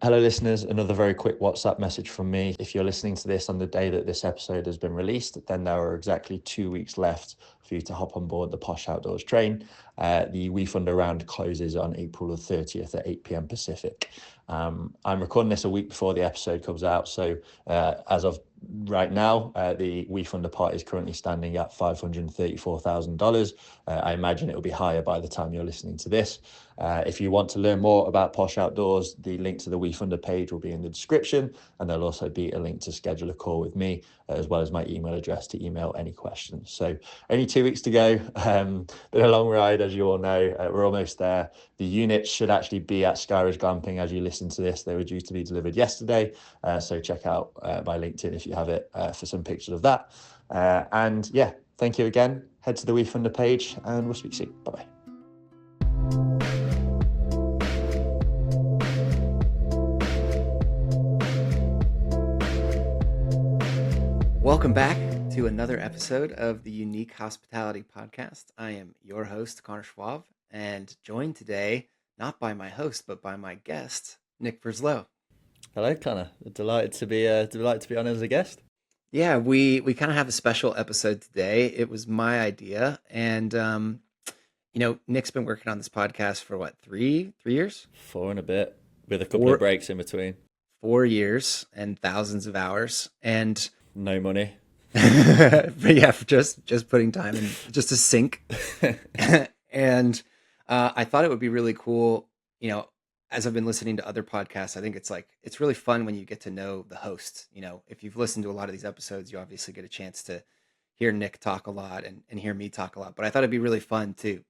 Hello, listeners. Another very quick WhatsApp message from me. If you're listening to this on the day that this episode has been released, then there are exactly 2 weeks left for you to hop on board the Posh Outdoors train. The WeFunder round closes on April the 30th at 8 p.m. Pacific. I'm recording this a week before the episode comes out, so as of right now, the WeFunder pot is currently standing at $534,000. I imagine it will be higher by the time you're listening to this. If you want to learn more about Posh Outdoors, the link to the WeFunder page will be in the description, and there'll also be a link to schedule a call with me, as well as my email address to email any questions. So only 2 weeks to go. Been a long ride, as you all know. We're almost there. The units should actually be at Skyridge Glamping as you listen to this. They were due to be delivered yesterday, so check out my LinkedIn if you have it for some pictures of that. And yeah, thank you again. Head to the WeFunder page, and we'll speak soon. Bye-bye. Welcome back to another episode of the Unique Hospitality Podcast. I am your host, Connor Schwab, and joined today not by my host, but by my guest, Nick Purslow. Hello, Connor. Delighted to be on as a guest. Yeah, we kind of have a special episode today. It was my idea, and Nick's been working on this podcast for what, three years? 4 and a bit, with a couple of breaks in between. 4 years and thousands of hours, and no money. But yeah, for just putting time in, just to sink. And I thought it would be really cool, as I've been listening to other podcasts, I think it's really fun when you get to know the host. If you've listened to a lot of these episodes, you obviously get a chance to hear Nick talk a lot and hear me talk a lot. But I thought it'd be really fun to,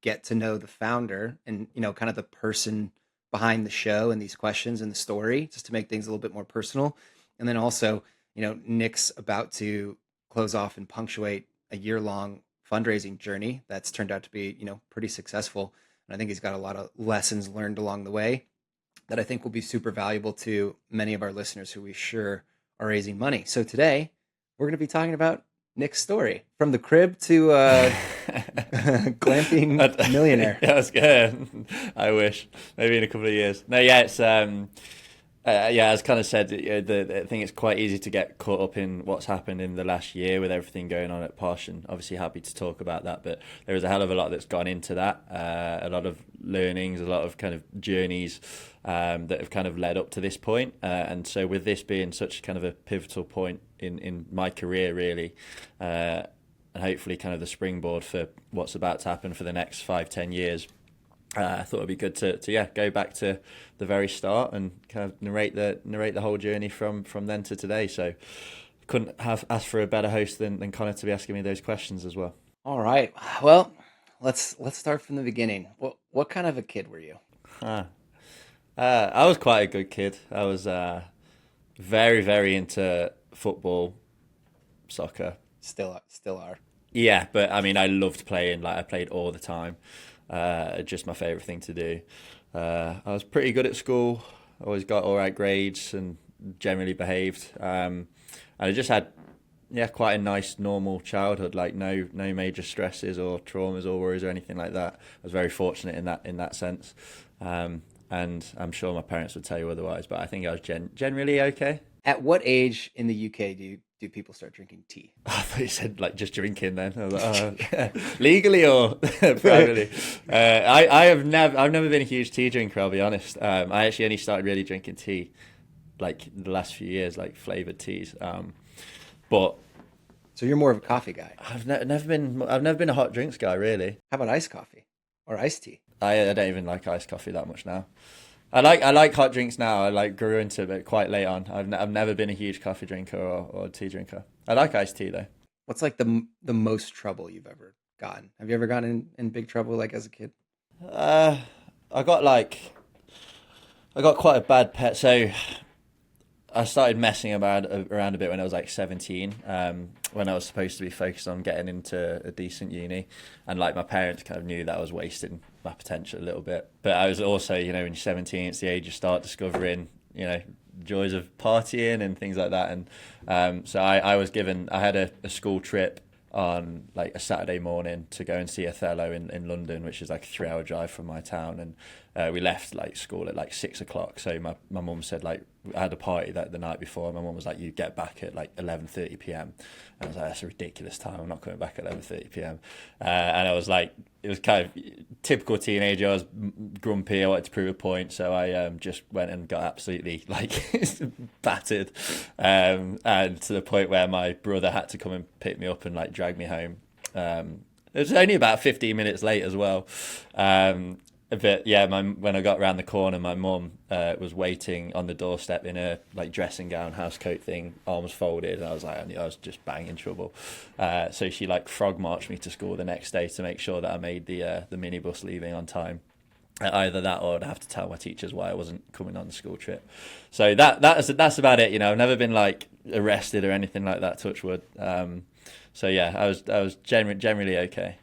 get to know the founder and, kind of the person behind the show and these questions and the story, just to make things a little bit more personal. And then also, Nick's about to close off and punctuate a year-long fundraising journey that's turned out to be, pretty successful. And I think he's got a lot of lessons learned along the way that I think will be super valuable to many of our listeners who we sure are raising money. So today we're going to be talking about Nick's story from the crib to glamping millionaire. Yeah, that's good. I wish maybe in a couple of years. No, yeah, it's as kind of said, I think it's quite easy to get caught up in what's happened in the last year with everything going on at Posh, and obviously happy to talk about that. But there is a hell of a lot that's gone into that, a lot of learnings, a lot of kind of journeys that have kind of led up to this point. And so with this being such kind of a pivotal point in my career, really, and hopefully kind of the springboard for what's about to happen for the next 5-10 years, I thought it'd be good to go back to the very start and kind of narrate the whole journey from then to today. So couldn't have asked for a better host than Connor to be asking me those questions as well. All right. Well, let's start from the beginning. What kind of a kid were you? I was quite a good kid. I was very, very into football, soccer. Still are. Yeah, but I mean, I loved playing. Like, I played all the time. Just my favourite thing to do. I was pretty good at school. Always got all right grades and generally behaved. And I just had, quite a nice, normal childhood. Like no major stresses or traumas or worries or anything like that. I was very fortunate in that sense. And I'm sure my parents would tell you otherwise. But I think I was generally okay. At what age in the UK do people start drinking tea? I thought you said like just drinking then. I was like, legally or privately? I've never been a huge tea drinker, I'll be honest. I actually only started really drinking tea like the last few years, like flavoured teas. But so you're more of a coffee guy. I've never been a hot drinks guy, really. How about iced coffee or iced tea? I don't even like iced coffee that much now. I like hot drinks now. I grew into it quite late on. I've never been a huge coffee drinker or tea drinker. I like iced tea though. What's like the most trouble you've ever gotten? Have you ever gotten in big trouble like as a kid? I got quite a bad pet. So I started messing around a bit when I was like 17, when I was supposed to be focused on getting into a decent uni, and like my parents kind of knew that I was wasting my potential a little bit. But I was also, when you're 17, it's the age you start discovering, joys of partying and things like that. And so I had a school trip on like a Saturday morning to go and see Othello in London, which is like a 3-hour drive from my town. And we left like school at like 6 o'clock. So my mum said, like, I had a party the night before. My mum was like, you get back at like 11:30 p.m. And I was like, that's a ridiculous time. I'm not coming back at 11:30 p.m. And I was like, it was kind of typical teenager. I was grumpy. I wanted to prove a point. So I just went and got absolutely like battered. And to the point where my brother had to come and pick me up and like drag me home. It was only about 15 minutes late as well. But yeah, when I got around the corner, my mum was waiting on the doorstep in a like dressing gown, housecoat thing, arms folded, and I was like, I knew I was just bang in trouble. So she like frog marched me to school the next day to make sure that I made the minibus leaving on time. Either that, or I'd have to tell my teachers why I wasn't coming on the school trip. So that's about it. You know, I've never been like arrested or anything like that. Touch wood. So yeah, I was generally okay.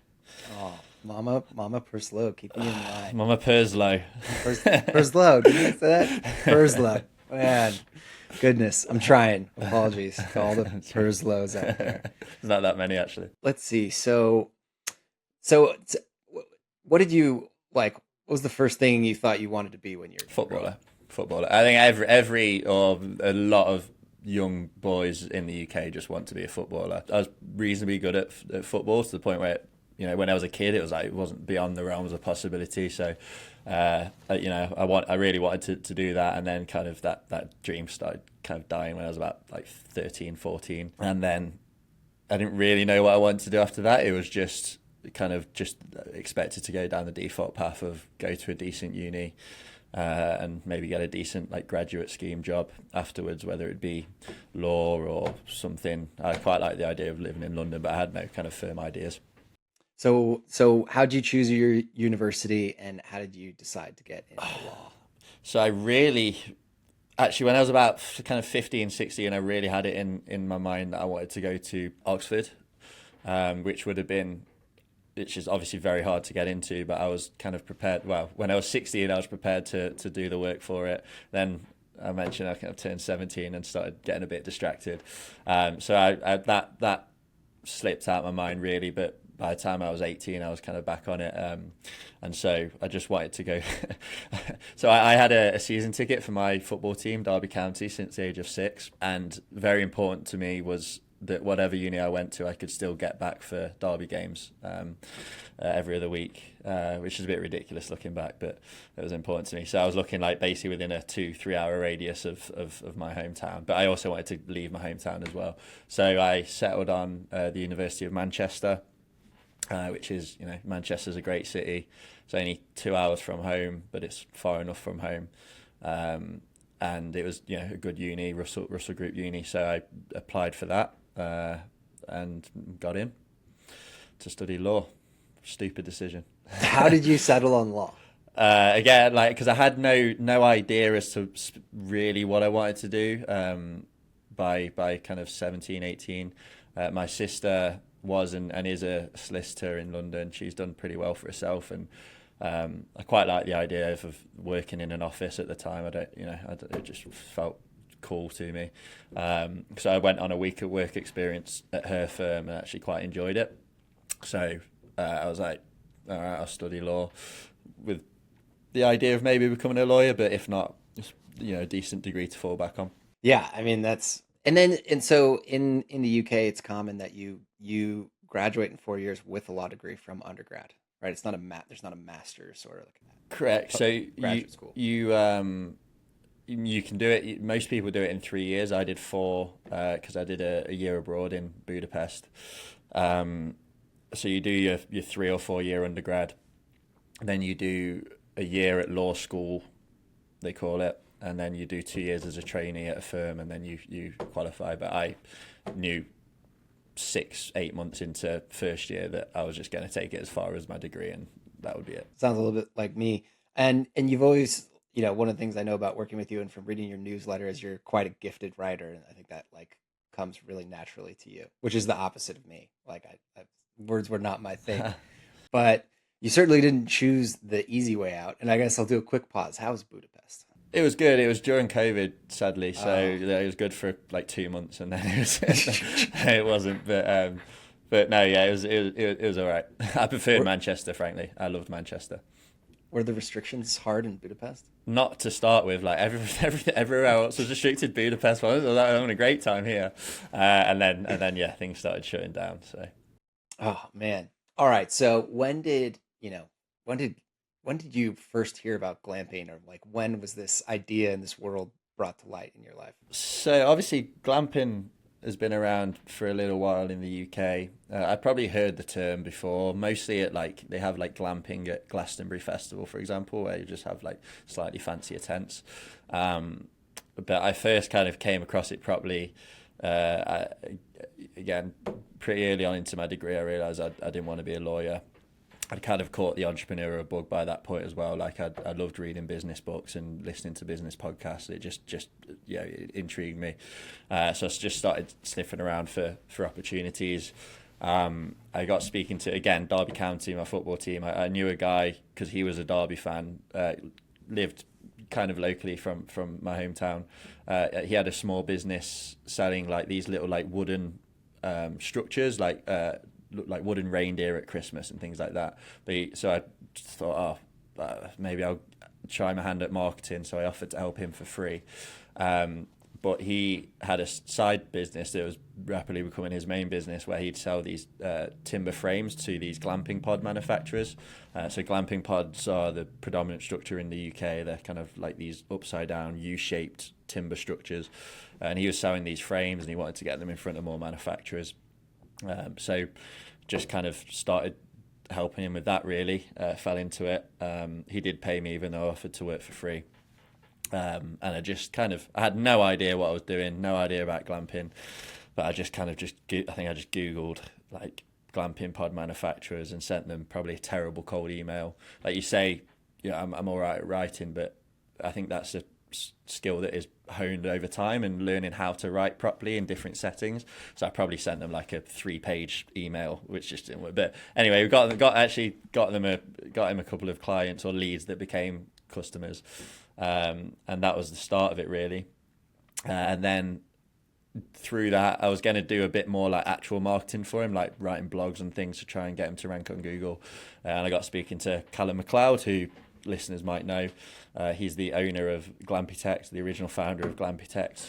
Oh, Mama Purslow, keeping you in line. Mama Purslow. Purslow, did you say that? Purslow. Man, goodness, I'm trying. Apologies to all the Purslows out there. There's not that many, actually. Let's see. So, what did you like? What was the first thing you thought you wanted to be when you were footballer? I think every or a lot of young boys in the UK just want to be a footballer. I was reasonably good at football to the point where, you know, when I was a kid, it was like it wasn't beyond the realms of possibility. So, you know, I really wanted to do that, and then kind of that dream started kind of dying when I was about like 13, 14, and then I didn't really know what I wanted to do after that. It was just kind of just expected to go down the default path of go to a decent uni. And maybe get a decent like graduate scheme job afterwards, whether it be law or something. I quite like the idea of living in London, but I had no kind of firm ideas. So how did you choose your university, and how did you decide to get into law? So I really, actually, when I was about kind of 15, 16, I really had it in my mind that I wanted to go to Oxford, which is obviously very hard to get into, but I was kind of prepared. Well, when I was 16, I was prepared to do the work for it. Then I mentioned I kind of turned 17 and started getting a bit distracted. So I that slipped out of my mind really, but by the time I was 18, I was kind of back on it. And so I just wanted to go. So I had a season ticket for my football team, Derby County, since the age of 6. And very important to me was that whatever uni I went to, I could still get back for Derby games every other week, which is a bit ridiculous looking back, but it was important to me. So I was looking like basically within a 2-3 hour radius of my hometown, but I also wanted to leave my hometown as well. So I settled on the University of Manchester, which is, you know, Manchester's a great city. It's only 2 hours from home, but it's far enough from home. And it was, you know, a good uni, Russell Group uni. So I applied for that and got in to study law. Stupid decision. How did you settle on law? Again, like, because I had no idea as to really what I wanted to do by kind of 17, 18. My sister was and is a solicitor in London. She's done pretty well for herself, and I quite like the idea of working in an office at the time. It just felt cool to me. So I went on a week of work experience at her firm and actually quite enjoyed it. So I was like, all right, I'll study law with the idea of maybe becoming a lawyer, but if not, just, you know, a decent degree to fall back on. Yeah, I mean so in the UK, it's common that you graduate in 4 years with a law degree from undergrad, right? It's not there's not a master's or like correct. So graduate school. You can do it. Most people do it in 3 years. I did 4 because I did a year abroad in Budapest. So you do your 3 or 4 year undergrad, and then you do a year at law school, they call it, and then you do 2 years as a trainee at a firm, and then you qualify. But I knew 6-8 months into first year that I was just going to take it as far as my degree, and that would be it. Sounds a little bit like me. And you've always, you know, one of the things I know about working with you and from reading your newsletter is you're quite a gifted writer, and I think that like comes really naturally to you, which is the opposite of me. Like I words were not my thing, but you certainly didn't choose the easy way out. And I guess I'll do a quick pause. How was Budapest? It was good. It was during COVID, sadly, so it was good for like 2 months, and then it wasn't. But no, yeah, it was all right. I preferred Manchester, frankly. I loved Manchester. Were the restrictions hard in Budapest? Not to start with, like everywhere else was restricted. Budapest was having a great time here, and then yeah, things started shutting down. So Oh man. All right. So when did when did you first hear about glamping, or like when was this idea in this world brought to light in your life? so obviously glamping has been around for a little while in the UK. I'd probably heard the term before, mostly at like they have like glamping at Glastonbury Festival, for example, where you just have like slightly fancier tents. Um, but I first kind of came across it properly. Again, pretty early on into my degree, I realised I didn't want to be a lawyer. I'd kind of caught the entrepreneurial bug by that point as well. Like I loved reading business books and listening to business podcasts. It just yeah, it intrigued me. So I just started sniffing around for opportunities. I got speaking to, again, Derby County, my football team. I knew a guy because he was a Derby fan. Lived kind of locally from my hometown. He had a small business selling like these little like wooden structures, look like wooden reindeer at Christmas and things like that. So I thought, maybe I'll try my hand at marketing. So I offered to help him for free. But he had a side business that was rapidly becoming his main business, where he'd sell these timber frames to these glamping pod manufacturers. So glamping pods are the predominant structure in the UK. They're kind of like these upside down U-shaped timber structures. And he was selling these frames, and he wanted to get them in front of more manufacturers. So just kind of started helping him with that, really. Fell into it. He did pay me, even though I offered to work for free. And I had no idea what I was doing, no idea about glamping, but I think I just Googled like glamping pod manufacturers and sent them probably a terrible cold email. Like you say, yeah, I'm all right at writing, but I think that's a skill that is honed over time and learning how to write properly in different settings. So I probably sent them like a 3-page email, which just didn't work. But anyway, we got him a couple of clients or leads that became customers. And that was the start of it, really. And then through that, I was going to do a bit more like actual marketing for him, like writing blogs and things to try and get him to rank on Google. And I got speaking to Callum MacLeod, who listeners might know. He's the owner of Glampitect, the original founder of Glampitect,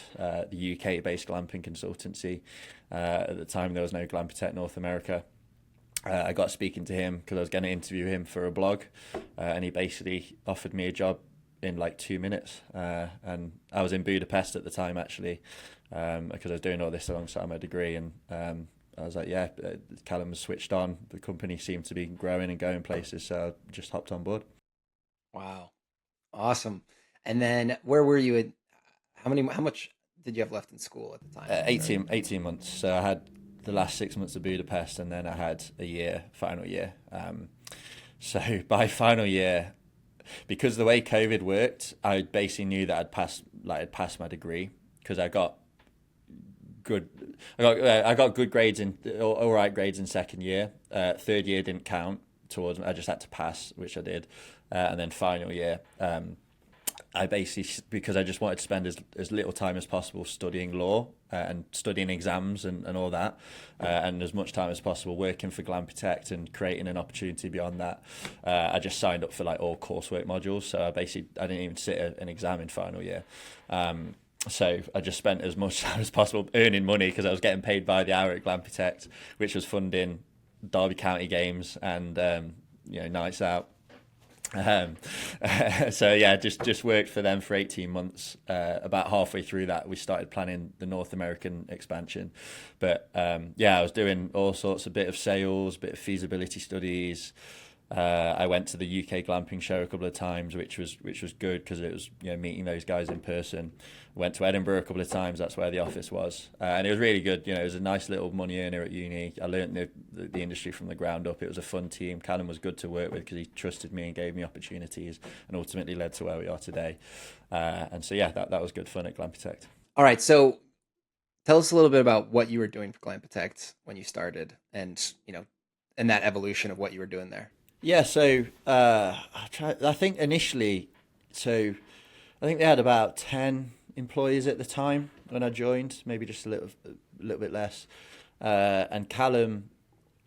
the UK-based glamping consultancy. At the time, there was no Glampitect North America. I got speaking to him because I was going to interview him for a blog, and he basically offered me a job in like 2 minutes. And I was in Budapest at the time, actually, because I was doing all this alongside my degree. And I was like, yeah, Callum was switched on. The company seemed to be growing and going places, so I just hopped on board. Wow. Awesome. And then where were you at, how much did you have left in school at the time when you started? 18 months. So I had the last 6 months of Budapest, and then I had a year, final year. So by final year, because the way COVID worked, I basically knew that I'd passed my degree because good, I got good grades in, all right grades in second year. Third year didn't count towards me. I just had to pass, which I did, and then final year. I basically, because I just wanted to spend as little time as possible studying law and studying exams and all that, and as much time as possible working for Glampitect and creating an opportunity beyond that. I just signed up for like all coursework modules, so I didn't even sit an exam in final year. So I just spent as much time as possible earning money because I was getting paid by the hour at Glampitect, which was funding Derby County games and nights out. So yeah, just worked for them for 18 months. About halfway through that, we started planning the North American expansion. But I was doing all sorts of bit of sales, bit of feasibility studies. I went to the UK glamping show a couple of times, which was good because it was meeting those guys in person. Went to Edinburgh a couple of times. That's where the office was, and it was really good. It was a nice little money earner at uni. I learned the industry from the ground up. It was a fun team. Callum was good to work with because he trusted me and gave me opportunities, and ultimately led to where we are today. And so yeah, that was good fun at Glampitect. All right. So tell us a little bit about what you were doing for Glampitect when you started, and that evolution of what you were doing there. Yeah, so I think initially, so I think they had about 10 employees at the time when I joined, maybe just a little bit less. And Callum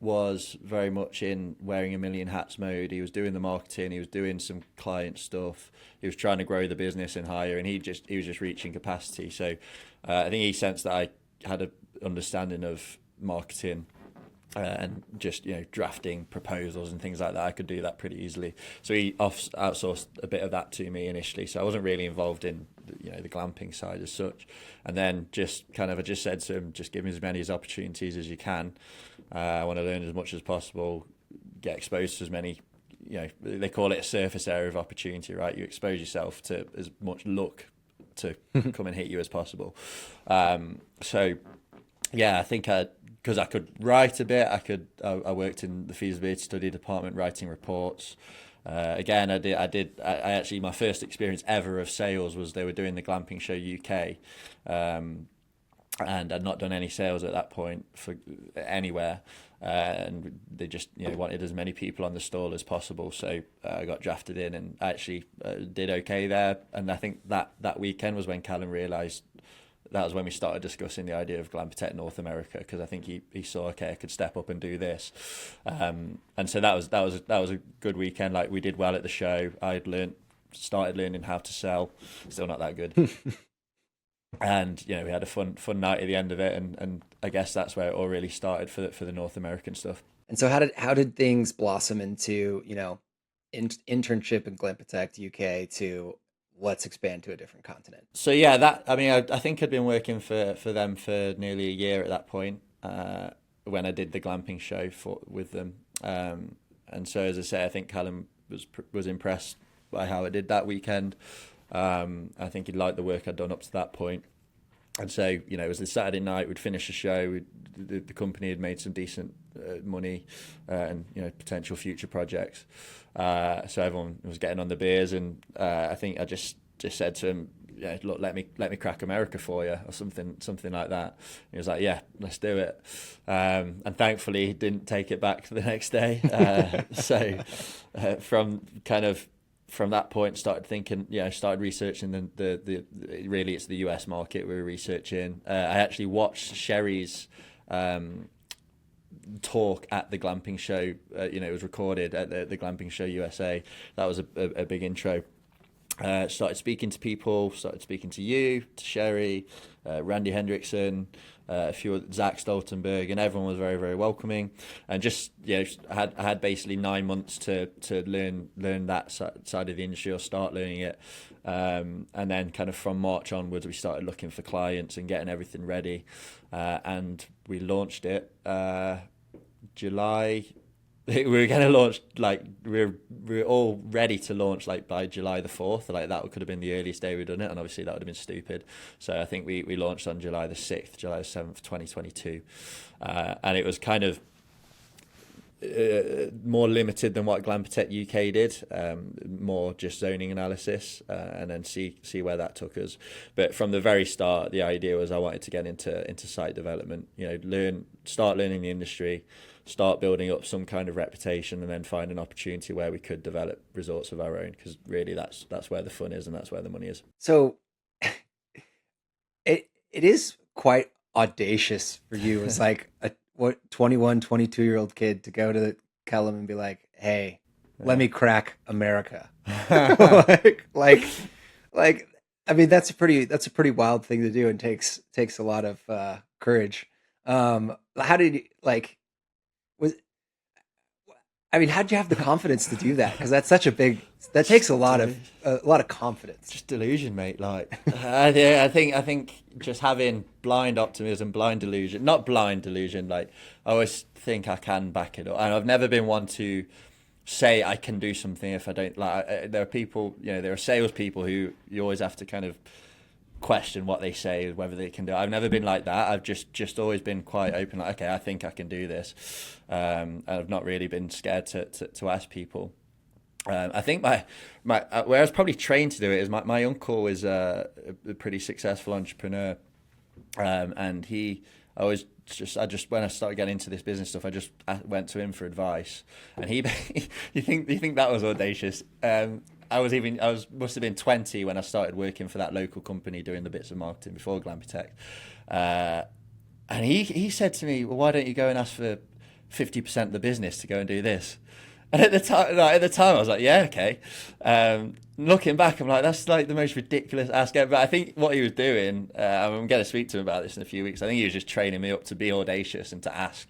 was very much in wearing a million hats mode. He was doing the marketing, he was doing some client stuff, he was trying to grow the business and hire, and he was just reaching capacity. So I think he sensed that I had a understanding of marketing and just drafting proposals and things like that. I could do that pretty easily. So he outsourced a bit of that to me initially. So I wasn't really involved in the glamping side as such. And then I just said to him, just give me as many opportunities as you can. I want to learn as much as possible, get exposed to as many. They call it a surface area of opportunity, right? You expose yourself to as much luck to come and hit you as possible. So yeah, I think because I could write a bit, I worked in the feasibility study department writing reports. Again, I actually, my first experience ever of sales was they were doing the Glamping Show UK, and I'd not done any sales at that point for anywhere, and they just wanted as many people on the stall as possible. So I got drafted in and actually did okay there. And I think that weekend was when Callum realised. That was when we started discussing the idea of Glamptech North America, because I think he saw, okay, I could step up and do this, and so that was a good weekend. Like, we did well at the show. I'd started learning how to sell, still not that good, and we had a fun night at the end of it, and I guess that's where it all really started for the North American stuff. And so how did things blossom into internship in Glamptech UK to let's expand to a different continent? So yeah, I think I'd been working for them for nearly a year at that point, when I did the glamping show with them, and so, as I say, I think Callum was impressed by how I did that weekend. I think he liked the work I'd done up to that point, and so it was the Saturday night. We'd finished the show. The company had made some decent money, and potential future projects. So everyone was getting on the beers, and I think I just said to him, look, let me crack America for you, or something like that. And he was like, yeah, let's do it. And thankfully he didn't take it back the next day. So from that point, started thinking, started researching the really it's the US market we were researching. I actually watched Sherry's talk at the glamping show. It was recorded at the glamping show USA. That was a big intro. Started speaking to people, started speaking to you, to Sherry, Randy Hendrickson, a few, Zach Stoltenberg, and everyone was very, very welcoming. And just I had basically 9 months to learn that side of the industry, or start learning it. And then kind of from March onwards, we started looking for clients and getting everything ready, and we launched it July. We were going to launch, like, we were all ready to launch like by July the 4th. Like, that could have been the earliest day we'd done it, and obviously that would have been stupid. So I think we launched on July the 6th, July the 7th, 2022, and it was kind of more limited than what Glamptech UK did, more just zoning analysis, and then see where that took us. But from the very start, the idea was I wanted to get into site development, start learning the industry, start building up some kind of reputation, and then find an opportunity where we could develop resorts of our own, because really that's where the fun is and that's where the money is. So it is quite audacious for you as like a 21, 22-year-old kid to go to Callum and be like, hey, let me crack America. like I mean, that's a pretty wild thing to do, and takes a lot of courage. How did you how'd you have the confidence to do that? Because that's such that takes a lot of confidence. Just delusion, mate. Like, I think just having blind optimism, blind delusion, not blind delusion. Like, I always think I can back it up, and I've never been one to say I can do something if I don't. Like, there are people, there are salespeople who you always have to kind of question what they say, whether they can do it. I've never been like that. I've just always been quite open, like, okay, I think I can do this, and I've not really been scared to ask people. I think my where I was probably trained to do it is my uncle is a pretty successful entrepreneur, and I just when I started getting into this business stuff, I went to him for advice, and you think that was audacious. I must have been 20 when I started working for that local company doing the bits of marketing before Glamptech, and he said to me, well, why don't you go and ask for 50% of the business to go and do this. And at the time, I was like, yeah, okay. Looking back, I'm like, that's like the most ridiculous ask ever. But I think what he was doing, I'm going to speak to him about this in a few weeks. I think he was just training me up to be audacious and to ask.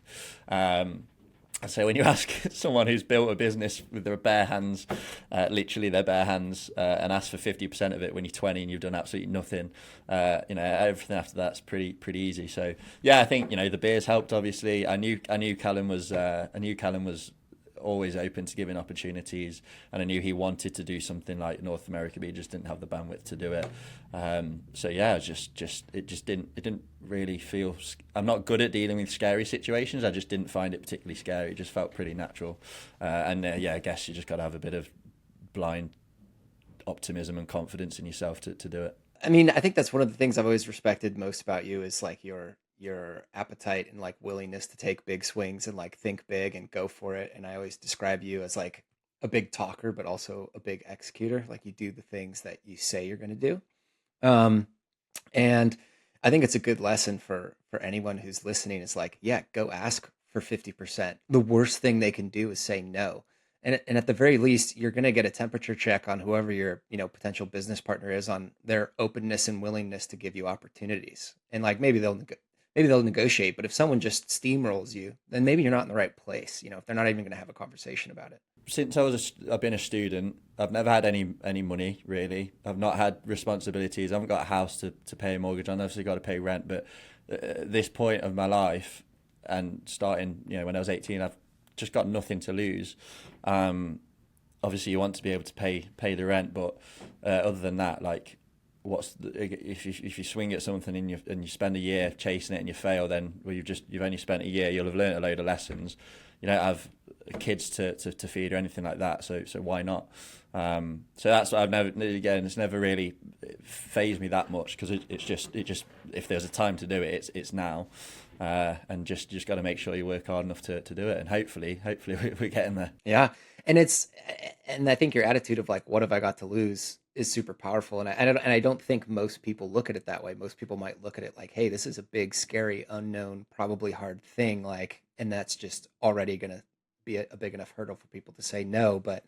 So when you ask someone who's built a business with their bare hands, literally their bare hands, and ask for 50% of it when you're 20 and you've done absolutely nothing, everything after that's pretty easy. So yeah, I think the beers helped. Obviously, I knew Callum was always open to giving opportunities, and I knew he wanted to do something like North America, but he just didn't have the bandwidth to do it. So yeah, it didn't really feel. I'm not good at dealing with scary situations. I just didn't find it particularly scary. It just felt pretty natural, I guess you just got to have a bit of blind optimism and confidence in yourself to do it. I mean, I think that's one of the things I've always respected most about you is like your appetite and like willingness to take big swings and like think big and go for it. And I always describe you as like a big talker, but also a big executor. Like you do the things that you say you're going to do. And I think it's a good lesson for anyone who's listening. Is like, yeah, go ask for 50%. The worst thing they can do is say no. And at the very least, you're going to get a temperature check on whoever your potential business partner is on their openness and willingness to give you opportunities. And like maybe they'll negotiate, but if someone just steamrolls you, then maybe you're not in the right place. If they're not even going to have a conversation about it. Since I've been a student, I've never had any money really. I've not had responsibilities. I haven't got a house to pay a mortgage on. I've obviously got to pay rent, but at this point of my life and starting, when I was 18, I've just got nothing to lose. Obviously you want to be able to pay the rent, but other than that, like, if you swing at something and you spend a year chasing it and you fail, then you've only spent a year. You'll have learned a load of lessons. You don't have kids to feed or anything like that. So why not? So that's what it's never really fazed me that much, because it just if there's a time to do it, it's now. And just got to make sure you work hard enough to do it, and hopefully we're getting there. Yeah, and I think your attitude of like, what have I got to lose, is super powerful. And I don't think most people look at it that way. Most people might look at it like, hey, this is a big, scary, unknown, probably hard thing, like, and that's just already gonna be a big enough hurdle for people to say no. But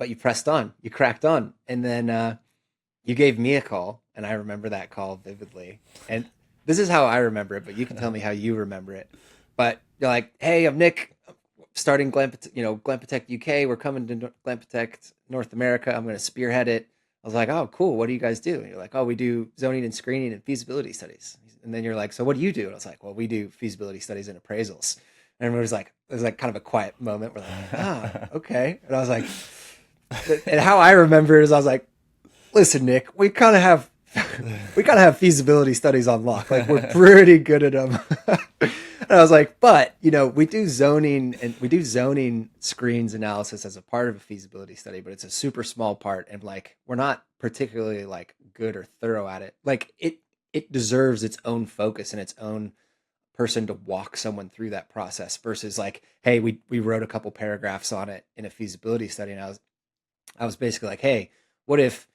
you pressed on, you cracked on, and then you gave me a call, and I remember that call vividly. And this is how I remember it, but you can tell me how you remember it. But you're like, hey, I'm Nick, starting Glampatech UK. We're coming to Glampatech North America. I'm going to spearhead it. I was like, oh, cool. What do you guys do? And you're like, oh, we do zoning and screening and feasibility studies. And then you're like, so what do you do? And I was like, well, we do feasibility studies and appraisals. And it was like kind of a quiet moment. We're like, okay. And I was like, and how I remember it is I was like, listen, Nick, we kind of have feasibility studies on lock. Like, we're pretty good at them. And I was like, but we do zoning screens analysis as a part of a feasibility study, but it's a super small part, and like we're not particularly like good or thorough at it. Like it deserves its own focus and its own person to walk someone through that process, versus like, hey, we wrote a couple paragraphs on it in a feasibility study, and I was basically like, hey, what if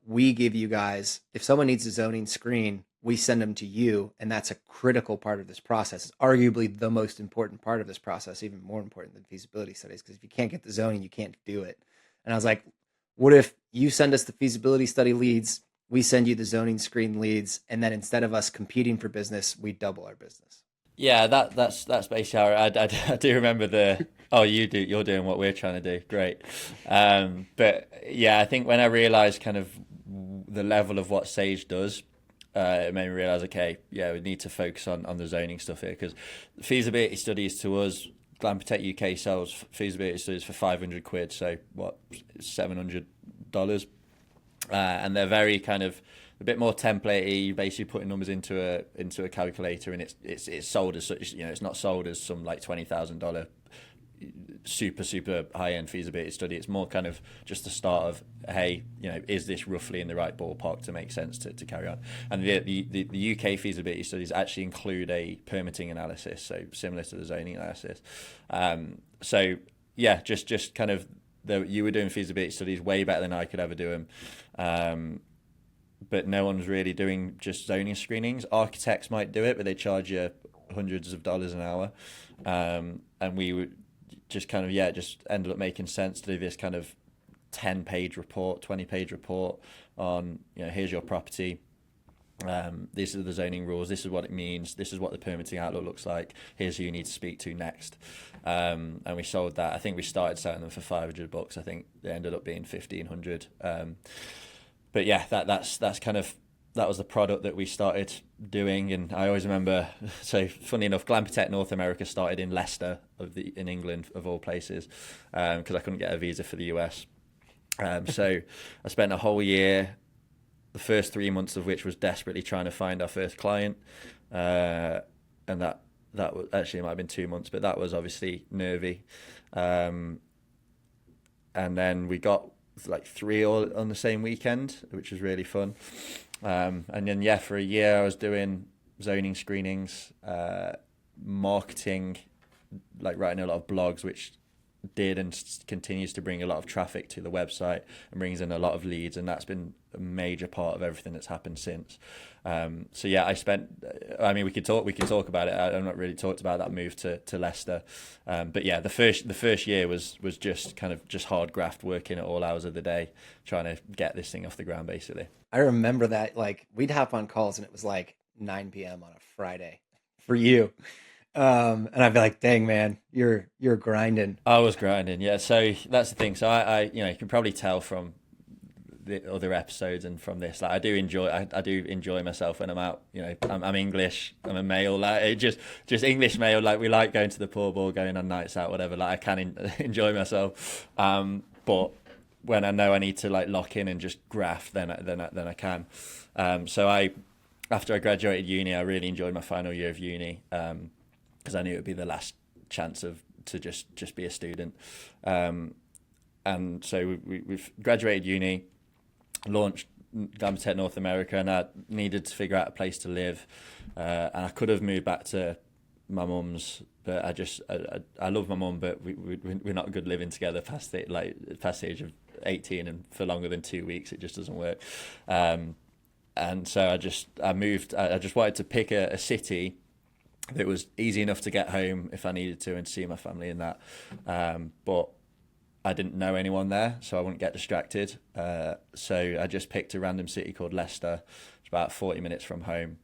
we give you guys, if someone needs a zoning screen, we send them to you, and that's a critical part of this process. It's arguably the most important part of this process, even more important than feasibility studies, because if you can't get the zoning, you can't do it. And I was like, what if you send us the feasibility study leads, we send you the zoning screen leads, and then instead of us competing for business, we double our business? Yeah, that's basically how I do remember you're doing what we're trying to do. Great. But yeah, I think when I realized kind of the level of what Sage does, it made me realize, okay, yeah, we need to focus on the zoning stuff here, because feasibility studies to us, Glampatech UK sells feasibility studies for 500 quid, so what, $700, and they're very kind of a bit more templatey. You basically putting numbers into a calculator, and it's sold as such. It's not sold as some like $20,000 super high end feasibility study. It's more kind of just the start of, hey, is this roughly in the right ballpark to make sense to carry on? And the UK feasibility studies actually include a permitting analysis, so similar to the zoning analysis. So yeah, just kind of you were doing feasibility studies way better than I could ever do them. But no one's really doing just zoning screenings. Architects might do it, but they charge you hundreds of dollars an hour. And we would just kind of, it just ended up making sense to do this kind of 10-page report, 20-page report on, here's your property. These are the zoning rules. This is what it means. This is what the permitting outlook looks like. Here's who you need to speak to next. And we sold that. I think we started selling them for $500. I think they ended up being $1,500. But yeah, that's kind of, that was the product that we started doing. And I always remember, so funny enough, Glamping Tech North America started in Leicester in England, of all places, because I couldn't get a visa for the US. So I spent a whole year, the first 3 months of which was desperately trying to find our first client. And that was actually, it might have been 2 months, but that was obviously nervy. And then we got like 3 all on the same weekend, which was really fun. And then, for a year I was doing zoning screenings, marketing, like writing a lot of blogs, which did and continues to bring a lot of traffic to the website and brings in a lot of leads, and that's been a major part of everything that's happened since. So yeah, we could talk about it. I've not really talked about that move to Leicester, but yeah, the first year was just kind of just hard graft, working at all hours of the day trying to get this thing off the ground, basically. I remember that, like, we'd hop on calls and it was like 9 p.m. on a Friday for you. And I'd be like, dang, man, you're grinding. I was grinding. Yeah. So that's the thing. So I you can probably tell from the other episodes and from this, like, I do enjoy myself when I'm out. I'm English, I'm a male, like, just English male, like, we like going to the pub or going on nights out, whatever. Like, I can enjoy myself. But when I know I need to, like, lock in and just graft, then I can. So after I graduated uni, I really enjoyed my final year of uni, because I knew it would be the last chance to just be a student. And so we've graduated uni, launched Glamping Tech North America, and I needed to figure out a place to live. And I could have moved back to my mum's, but I love my mum, but we're not good living together past the age of 18, and for longer than 2 weeks, it just doesn't work. And so I moved. I just wanted to pick a city that was easy enough to get home if I needed to and see my family in that. But I didn't know anyone there, so I wouldn't get distracted. So I just picked a random city called Leicester. It's about 40 minutes from home,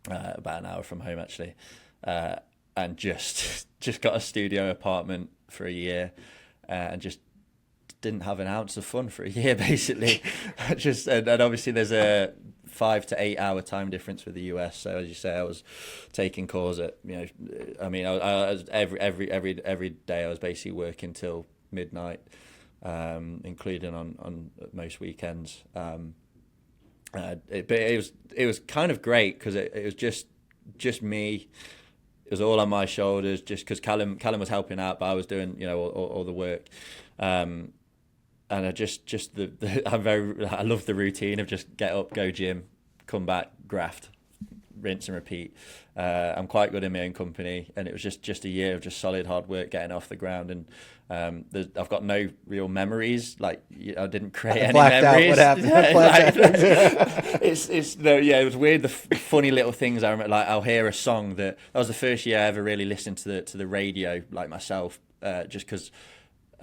about an hour from home actually, and just got a studio apartment for a year, and just didn't have an ounce of fun for a year, basically. And obviously there's a 5 to 8 hour time difference with the US. So as you say, I was taking calls at, I was every day I was basically working till midnight, including on most weekends. But it was kind of great because it was just me. It was all on my shoulders, just because Callum was helping out, but I was doing all the work. And I love the routine of just get up, go gym, come back, graft, rinse and repeat. I'm quite good in my own company, and it was just a year of just solid hard work getting off the ground. And I've got no real memories. Like, I didn't create any memories. Out. What happened? It was weird. The funny little things I remember. Like, I'll hear a song that was the first year I ever really listened to the radio, like myself, just because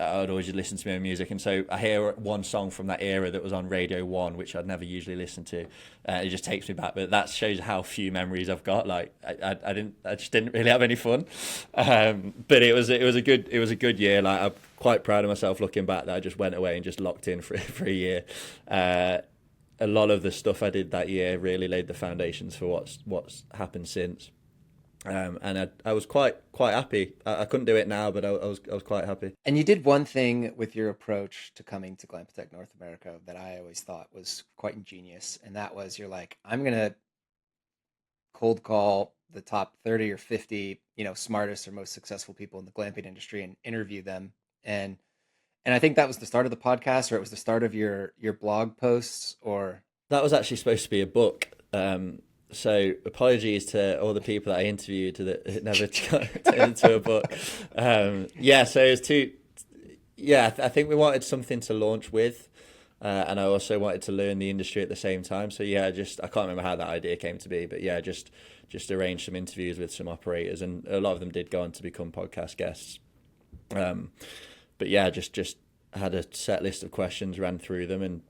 I would always just listen to my own music, and so I hear one song from that era that was on Radio 1, which I'd never usually listen to. It just takes me back, but that shows how few memories I've got. Like, I just didn't really have any fun. But it was a good year. Like, I'm quite proud of myself looking back that I just went away and just locked in for a year. A lot of the stuff I did that year really laid the foundations for what's happened since. And I was quite happy. I couldn't do it now, but I was quite happy. And you did one thing with your approach to coming to Glamping Tech North America that I always thought was quite ingenious, and that was, you're like, I'm gonna cold call the top 30 or 50, smartest or most successful people in the glamping industry and interview them. And I think that was the start of the podcast, or it was the start of your blog posts, or that was actually supposed to be a book. So apologies to all the people that I interviewed that it never turned into a book. So it was I think we wanted something to launch with. and I also wanted to learn the industry at the same time. So yeah, just I can't remember how that idea came to be, but yeah, just arranged some interviews with some operators, and a lot of them did go on to become podcast guests. But yeah, just had a set list of questions, ran through them, and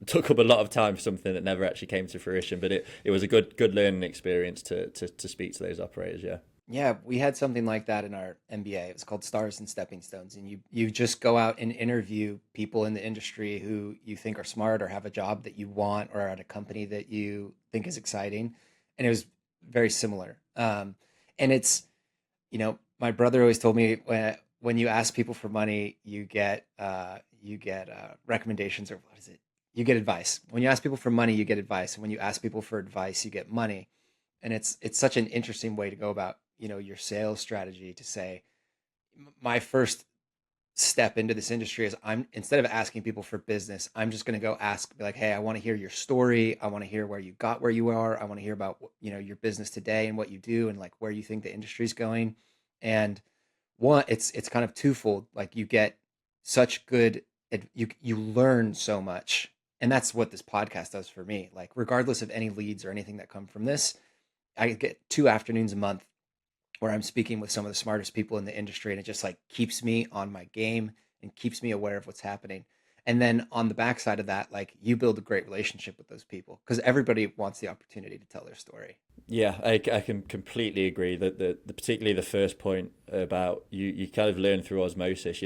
took up a lot of time for something that never actually came to fruition. But it was a good learning experience to speak to those operators. Yeah. Yeah, we had something like that in our MBA. It was called Stars and Stepping Stones, and you just go out and interview people in the industry who you think are smart or have a job that you want or are at a company that you think is exciting, and it was very similar. And it's my brother always told me when you ask people for money, you get recommendations, or what is it? You get advice. When you ask people for money, you get advice, and when you ask people for advice, you get money. And it's such an interesting way to go about your sales strategy, to say my first step into this industry is, I'm, instead of asking people for business, I'm just going to go be like, hey, I want to hear your story. I want to hear where you got where you are. I want to hear about your business today and what you do and like where you think the industry's going. And one, it's kind of twofold. Like, you get such good, you learn so much, and that's what this podcast does for me. Like, regardless of any leads or anything that come from this, I get 2 afternoons a month where I'm speaking with some of the smartest people in the industry, and it just like keeps me on my game and keeps me aware of what's happening. And then on the backside of that, like, you build a great relationship with those people because everybody wants the opportunity to tell their story. Yeah, I can completely agree that particularly the first point about you kind of learn through osmosis.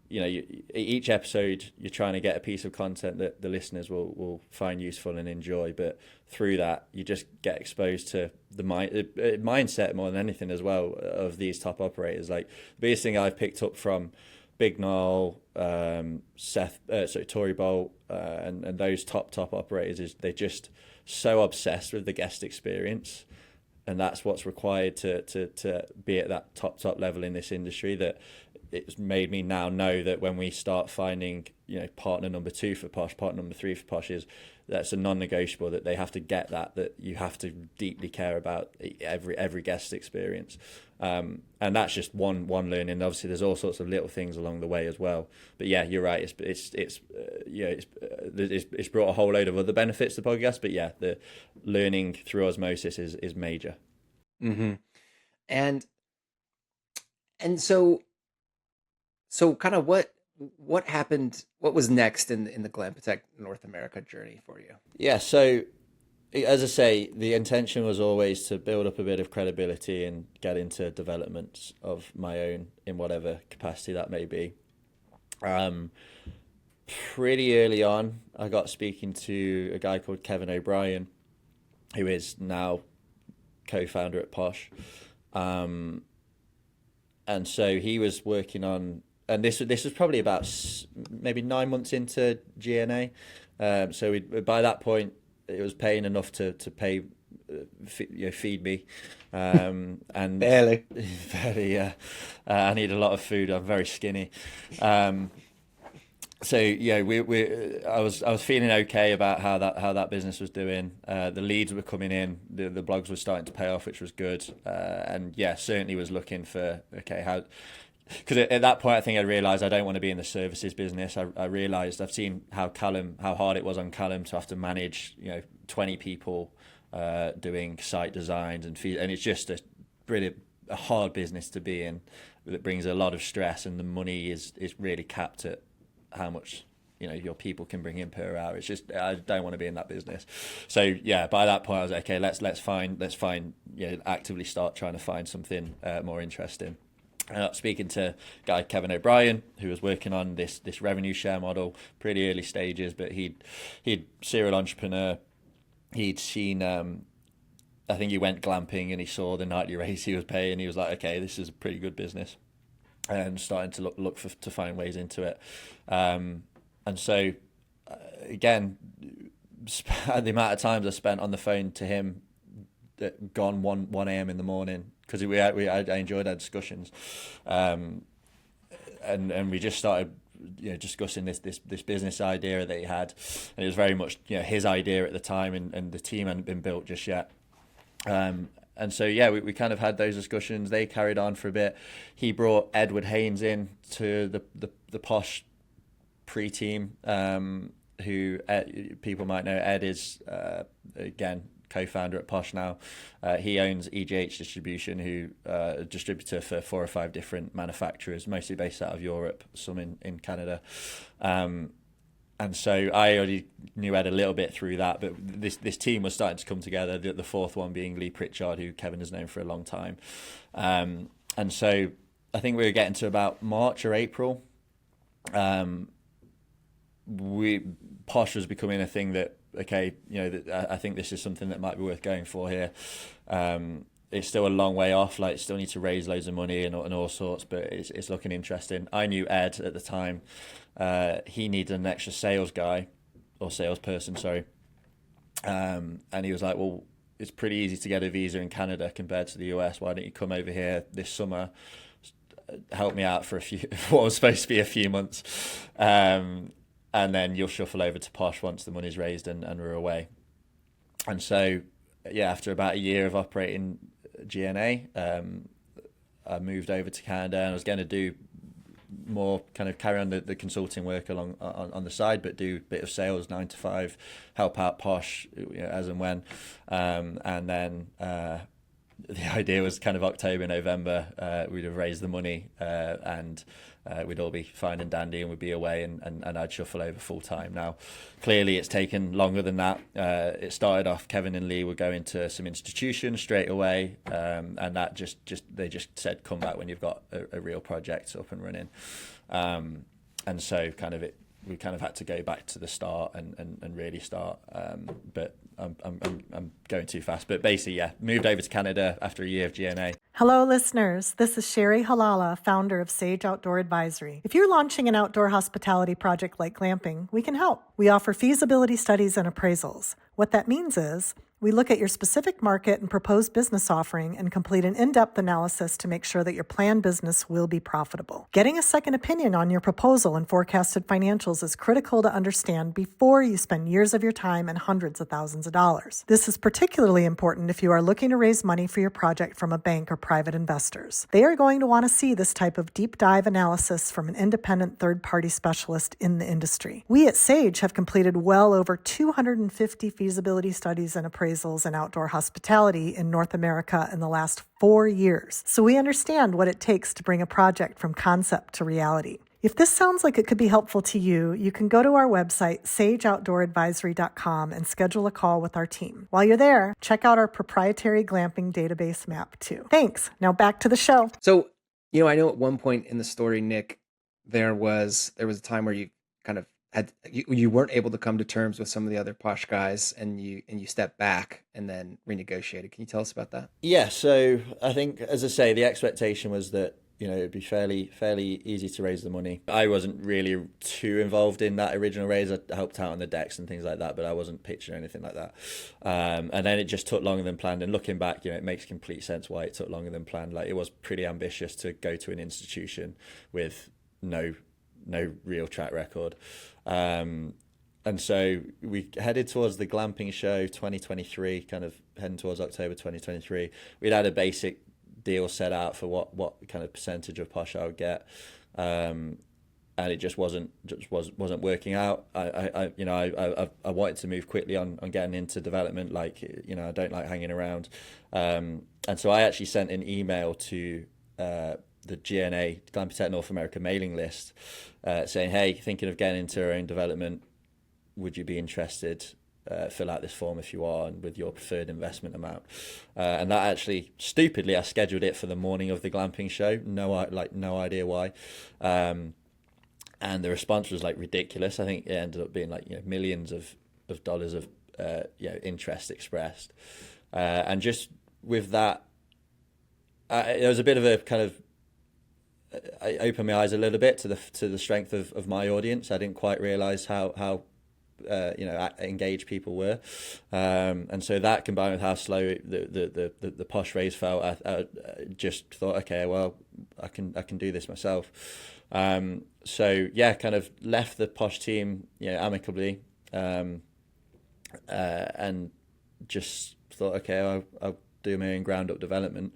Each episode you're trying to get a piece of content that the listeners will find useful and enjoy, but through that you just get exposed to the mindset more than anything as well of these top operators. Like, the biggest thing I've picked up from Big Noel, Tory Bolt, and those top operators is they're just so obsessed with the guest experience, and that's what's required to be at that top level in this industry. That it's made me now know that when we start finding partner number 2 for Posh, partner number 3 for Posh, that's a non-negotiable, that they have to get that you have to deeply care about every guest experience, and that's just one learning. Obviously there's all sorts of little things along the way as well, but yeah, you're right, it's brought a whole load of other benefits to the podcast, but yeah, the learning through osmosis is major. Mm-hmm. And so kind of what happened, what was next in the Glamptech North America journey for you? Yeah, so as I say, the intention was always to build up a bit of credibility and get into developments of my own in whatever capacity that may be. Pretty early on, I got speaking to a guy called Kevin O'Brien, who is now co-founder at Posh. And so he was working on, and this was probably about maybe 9 months into GNA. So by that point, it was paying enough to pay, feed me, and Barely. yeah. I need a lot of food. I'm very skinny. So yeah, I was feeling okay about how that business was doing. The leads were coming in, the blogs were starting to pay off, which was good. And yeah, certainly was looking for how. Because at that point, I think I realised I don't want to be in the services business. I realised I've seen how hard it was on Callum to have to manage 20 people doing site designs and it's just a hard business to be in. That brings a lot of stress, and the money is really capped at how much your people can bring in per hour. It's just, I don't want to be in that business. So yeah, by that point I was like, okay, let's find actively start trying to find something more interesting. Speaking to a guy, Kevin O'Brien, who was working on this revenue share model, pretty early stages, but he'd serial entrepreneur. He'd seen, I think he went glamping and he saw the nightly rates he was paying. He was like, okay, this is a pretty good business, and starting to look to find ways into it. And so again, the amount of times I spent on the phone to him, gone 1 a.m. in the morning, because I enjoyed our discussions, and we just started discussing this business idea that he had, and it was very much his idea at the time, and the team hadn't been built just yet. And so yeah, we kind of had those discussions. They carried on for a bit. He brought Edward Haynes in to the Posh pre-team, who people might know. Ed is, again, co-founder at Posh now. He owns EGH Distribution, who a distributor for 4 or 5 different manufacturers, mostly based out of Europe, some in Canada. And so I already knew Ed a little bit through that, but this team was starting to come together, the fourth one being Lee Pritchard, who Kevin has known for a long time. And so I think we were getting to about March or April. Posh was becoming a thing that, okay, I think this is something that might be worth going for here. It's still a long way off, like still need to raise loads of money and all sorts, but it's looking interesting. I knew Ed at the time. He needed an extra sales guy, or salesperson, sorry. And he was like, well, it's pretty easy to get a visa in Canada compared to the US. Why don't you come over here this summer, help me out for what was supposed to be a few months, and then you'll shuffle over to Posh once the money's raised and we're away. And so, yeah, after about a year of operating GNA, I moved over to Canada, and I was going to do more, kind of carry on the consulting work along on the side, but do a bit of sales 9 to 5, help out Posh as and when. And then the idea was kind of October, November, we'd have raised the money, and we'd all be fine and dandy, and we'd be away, and I'd shuffle over full time. Now, clearly it's taken longer than that. It started off, Kevin and Lee were going to some institutions straight away, and that they just said, come back when you've got a real project up and running. And so we kind of had to go back to the start and really start. But I'm going too fast. But basically, yeah, moved over to Canada after a year of GNA. Hello, listeners. This is Sherry Halala, founder of Sage Outdoor Advisory. If you're launching an outdoor hospitality project like glamping, we can help. We offer feasibility studies and appraisals. What that means is we look at your specific market and proposed business offering and complete an in-depth analysis to make sure that your planned business will be profitable. Getting a second opinion on your proposal and forecasted financials is critical to understand before you spend years of your time and hundreds of thousands of dollars. This is particularly important if you are looking to raise money for your project from a bank or private investors. They are going to want to see this type of deep dive analysis from an independent third-party specialist in the industry. We at Sage have completed well over 250 feasibility studies and appraisals in outdoor hospitality in North America in the last 4 years. So we understand what it takes to bring a project from concept to reality. If this sounds like it could be helpful to you, you can go to our website, sageoutdooradvisory.com, and schedule a call with our team. While you're there, check out our proprietary glamping database map too. Thanks. Now back to the show. So, I know at one point in the story, Nick, there was a time where you kind of you weren't able to come to terms with some of the other Posh guys, and you stepped back and then renegotiated. Can you tell us about that? Yeah, so I think, as I say, the expectation was that it'd be fairly easy to raise the money. I wasn't really too involved in that original raise. I helped out on the decks and things like that, but I wasn't pitching or anything like that. And then it just took longer than planned. And looking back, it makes complete sense why it took longer than planned. Like, it was pretty ambitious to go to an institution with no real track record. And so we headed towards the glamping show 2023, kind of heading towards October 2023. We'd had a basic deal set out for what kind of percentage of Posh I would get. And it just wasn't working out. I wanted to move quickly on getting into development. Like, I don't like hanging around. And so I actually sent an email to the GNA, Glamping Tech North America mailing list, saying, hey, thinking of getting into our own development, would you be interested? Fill out this form if you are, and with your preferred investment amount. And that actually, stupidly, I scheduled it for the morning of the glamping show. No idea why. And the response was ridiculous. I think it ended up being millions of dollars of interest expressed. And just with that, it was a bit of a kind of, I opened my eyes a little bit to the strength of my audience. I didn't quite realize how engaged people were, and so that combined with how slow the Posh raise felt, I just thought, okay, well, I can do this myself. So yeah, kind of left the Posh team amicably, and just thought, okay, I'll do my own ground up development.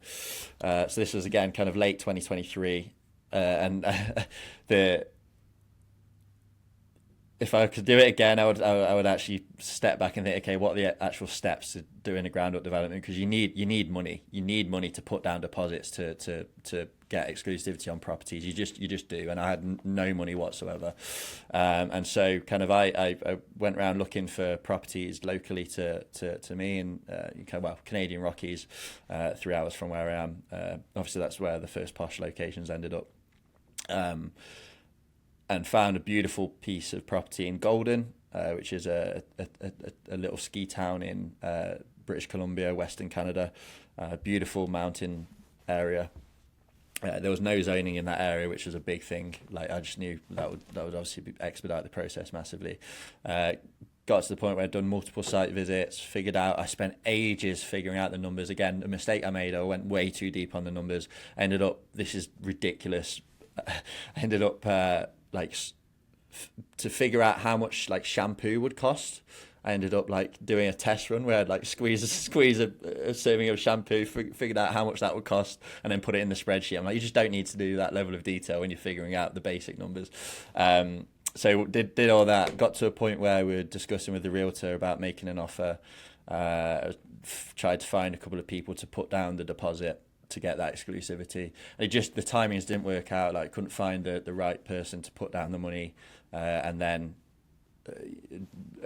So this was again kind of late 2023. And if I could do it again, I would actually step back and think, okay, what are the actual steps to doing a ground up development? Because you need money. You need money to put down deposits to get exclusivity on properties. You just do. And I had no money whatsoever, and so kind of I went around looking for properties locally to me in Canadian Rockies, 3 hours from where I am. Obviously, that's where the first Posh locations ended up. And found a beautiful piece of property in Golden, which is a little ski town in British Columbia, Western Canada. Beautiful mountain area. There was no zoning in that area, which was a big thing. Like, I just knew that would obviously expedite the process massively. Got to the point where I'd done multiple site visits, I spent ages figuring out the numbers. Again, a mistake I made, I went way too deep on the numbers. Ended up, this is ridiculous. I ended up to figure out how much like shampoo would cost. I ended up like doing a test run where I'd like squeeze a serving of shampoo, figured out how much that would cost, and then put it in the spreadsheet. I'm like, you just don't need to do that level of detail when you're figuring out the basic numbers. So did all that. Got to a point where we were discussing with the realtor about making an offer. Tried to find a couple of people to put down the deposit to get that exclusivity. The timings didn't work out. Like, couldn't find the right person to put down the money, and then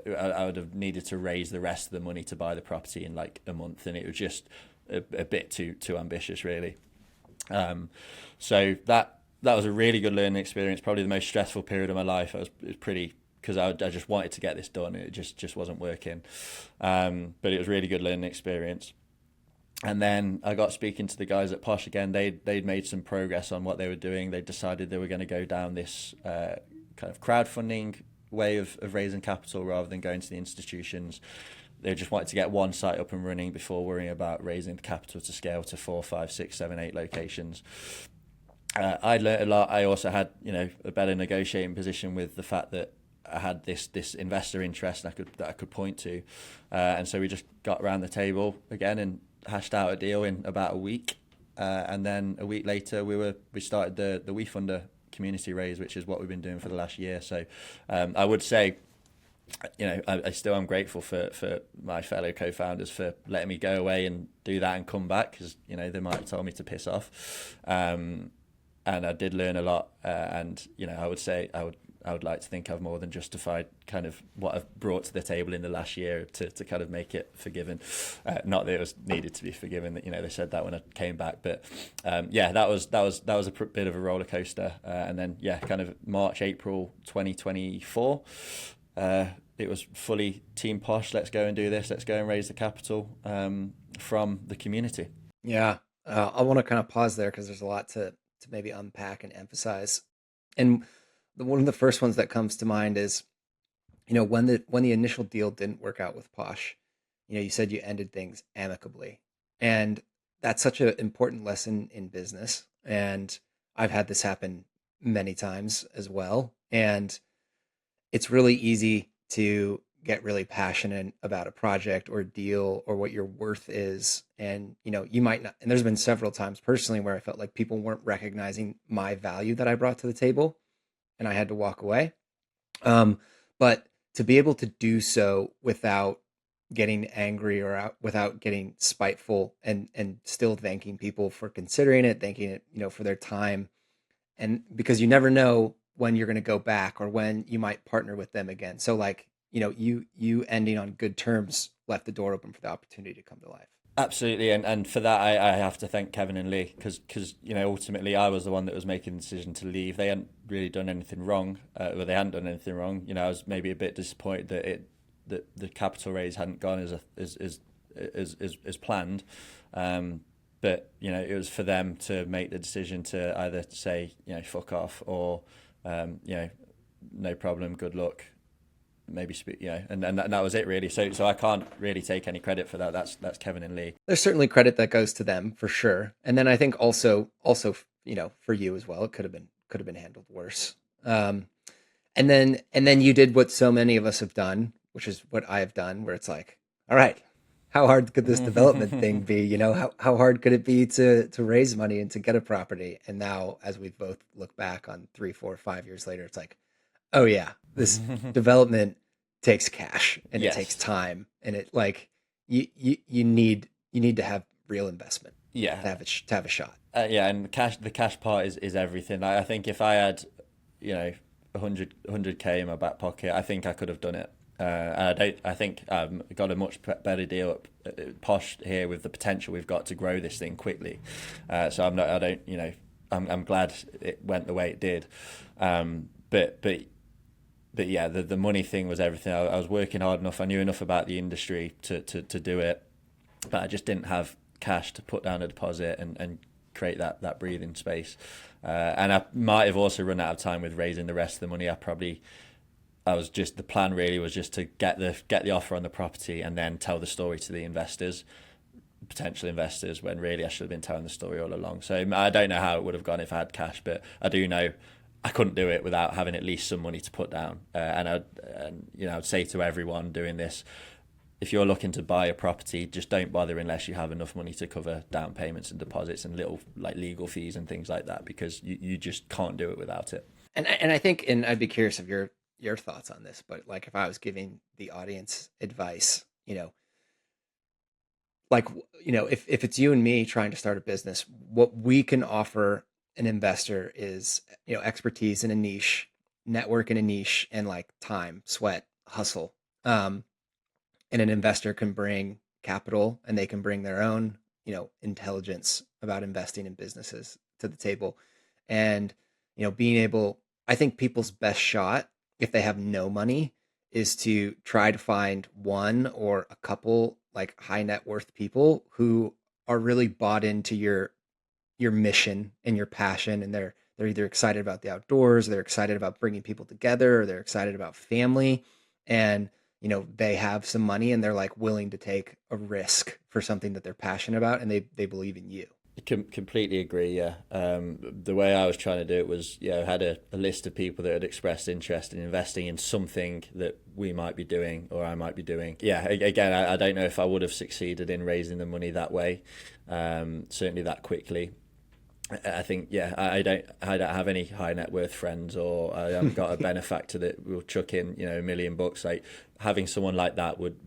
I would have needed to raise the rest of the money to buy the property in like a month, and it was just a bit too ambitious, really. So that was a really good learning experience. Probably the most stressful period of my life. It was pretty, because I just wanted to get this done, and it just wasn't working. But it was a really good learning experience. And then I got speaking to the guys at Posh again. They'd made some progress on what they were doing. They decided they were going to go down this kind of crowdfunding way of raising capital rather than going to the institutions. They just wanted to get one site up and running before worrying about raising the capital to scale to 4, 5, 6, 7, 8 locations. I learned a lot. I also had a better negotiating position with the fact that I had this investor interest that I could point to, and so we just got around the table again and hashed out a deal in about a week, and then a week later we started the WeFunder community raise, which is what we've been doing for the last year. So I would say, I still am grateful for my fellow co-founders for letting me go away and do that and come back, because they might have told me to piss off, and I did learn a lot, and I would say I would like to think I've more than justified kind of what I've brought to the table in the last year to kind of make it forgiven. Not that it was needed to be forgiven. That they said that when I came back, but that was a bit of a roller coaster. And then kind of March, April 2024, it was fully Team Posh. Let's go and do this. Let's go and raise the capital from the community. Yeah, I want to kind of pause there because there's a lot to maybe unpack and emphasize. And one of the first ones that comes to mind is, when the initial deal didn't work out with Posh, you said you ended things amicably, and that's such an important lesson in business. And I've had this happen many times as well. And it's really easy to get really passionate about a project or deal or what your worth is. And, you might not, and there's been several times personally where I felt like people weren't recognizing my value that I brought to the table, and I had to walk away. But to be able to do so without getting angry or without getting spiteful, and still thanking people for considering it, thanking it, for their time. And because you never know when you're going to go back or when you might partner with them again. So like, you ending on good terms left the door open for the opportunity to come to life. Absolutely, and for that I have to thank Kevin and Lee, because ultimately I was the one that was making the decision to leave. They hadn't really done anything wrong, or they hadn't done anything wrong. I was maybe a bit disappointed that the capital raise hadn't gone as planned, but it was for them to make the decision to either say fuck off, or no problem, good luck, maybe speak, and that was it really. So I can't really take any credit for that. That's Kevin and Lee. There's certainly credit that goes to them for sure. And then I think also for you as well, it could have been handled worse. And then you did what so many of us have done, which is what I have done, where it's like, all right, how hard could this development thing be? How hard could it be to raise money and to get a property? And now, as we've both looked back on 3, 4, 5 years later, it's like, Oh yeah, this development takes cash and it Yes. takes time, and it like you need to have real investment Yeah. to have a shot. Yeah, and the cash part is everything. Like, I think if I had, 100K in my back pocket, I think I could have done it. I think got a much better deal at Posh here with the potential we've got to grow this thing quickly. So I'm glad it went the way it did. But yeah, the money thing was everything. I was working hard enough. I knew enough about the industry to do it, but I just didn't have cash to put down a deposit and create that breathing space. And I might have also run out of time with raising the rest of the money. The plan really was just to get the offer on the property and then tell the story to the potential investors, when really I should have been telling the story all along. So I don't know how it would have gone if I had cash, but I do know I couldn't do it without having at least some money to put down. I'd say to everyone doing this, if you're looking to buy a property, just don't bother unless you have enough money to cover down payments and deposits and little like legal fees and things like that, because you just can't do it without it. And I think, and I'd be curious of your thoughts on this, but like if I was giving the audience advice, if it's you and me trying to start a business, what we can offer an investor is, expertise in a niche, network in a niche, and like time, sweat, hustle. And an investor can bring capital, and they can bring their own, intelligence about investing in businesses to the table. And, I think people's best shot, if they have no money, is to try to find one or a couple like high net worth people who are really bought into your mission and your passion, and they're either excited about the outdoors, they're excited about bringing people together, or they're excited about family, and they have some money and they're like willing to take a risk for something that they're passionate about, and they believe in you. Completely agree. Yeah. The way I was trying to do it was, I had a list of people that had expressed interest in investing in something that we might be doing or I might be doing. Yeah. Again, I don't know if I would have succeeded in raising the money that way, certainly that quickly. I think, I don't have any high net worth friends, or I haven't got a benefactor that will chuck in, $1 million. Like, having someone like that would